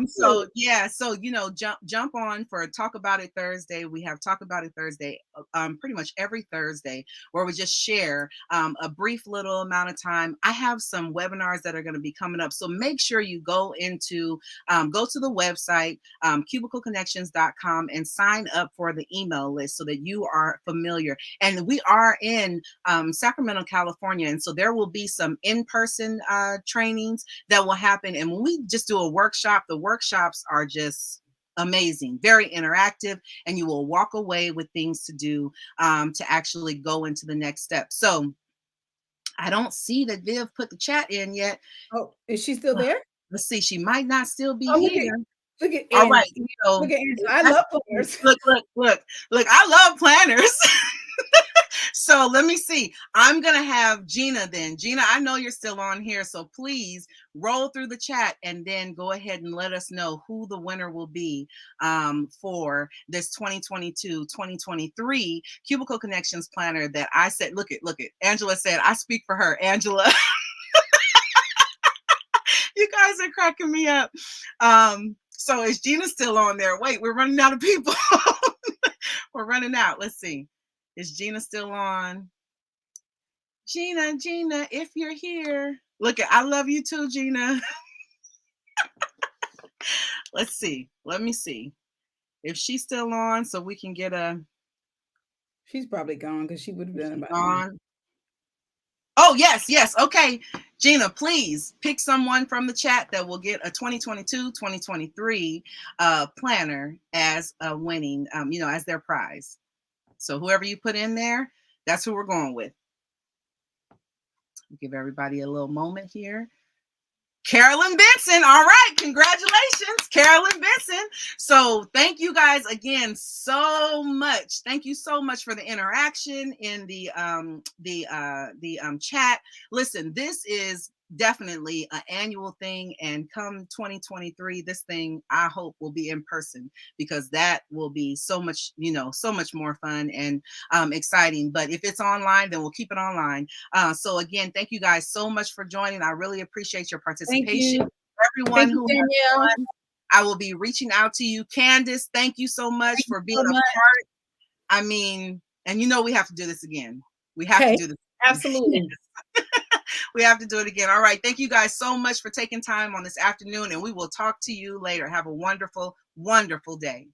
S1: So yeah, so you know, jump on for Talk About It Thursday. We have Talk About It Thursday pretty much every Thursday, where we just share a brief little amount of time. I have some webinars that are going to be coming up, so make sure you go to the website, cubicleconnections.com, and sign up for the email list so that you are familiar. And we are in Sacramento, California, and so there will be some in-person trainings that will happen. And when we just do a workshop, the workshops are just amazing, very interactive, and you will walk away with things to do to actually go into the next step. So I don't see that Viv put the chat in yet.
S2: Oh, is she still there?
S1: Let's see. She might not still be
S2: Oh,
S1: here.
S2: Look at
S1: All
S2: Angela.
S1: right. So
S2: Look at Angela. I love planners.
S1: look, I love planners. So let me see. I'm going to have Gina then. Gina, I know you're still on here, so please roll through the chat and then go ahead and let us know who the winner will be for this 2022-2023 Cubicle Connections Planner that I said, look it. Angela said, I speak for her. Angela, you guys are cracking me up. So is Gina still on there? Wait, we're running out of people. We're running out. Let's see. Is Gina still on? Gina, if you're here. Look, I love you too, Gina. Let's see. Let me see if she's still on so we can get a.
S2: She's probably gone because she would have done it by now.
S1: On. Oh, yes. Okay. Gina, please pick someone from the chat that will get a 2022-2023 planner as a winning, as their prize. So whoever you put in there, that's who we're going with. Give everybody a little moment here. Carolyn Benson. All right. Congratulations, Carolyn Benson. So thank you guys again so much. Thank you so much for the interaction in the chat. Listen, this is definitely an annual thing, and come 2023, this thing I hope will be in person, because that will be so much, so much more fun and exciting. But if it's online, then we'll keep it online. So again, thank you guys so much for joining. I really appreciate your
S2: Thank
S1: participation.
S2: you.
S1: Everyone
S2: Thank you,
S1: who has
S2: Danielle.
S1: won, I will be reaching out to you. Candace, thank you so much
S2: Thank you
S1: for being
S2: so
S1: a
S2: much.
S1: part. I mean, and we have to do this again. We have to
S2: Okay.
S1: do this again.
S2: Absolutely.
S1: We have to do it again. All right. Thank you guys so much for taking time on this afternoon, and we will talk to you later. Have a wonderful, wonderful day.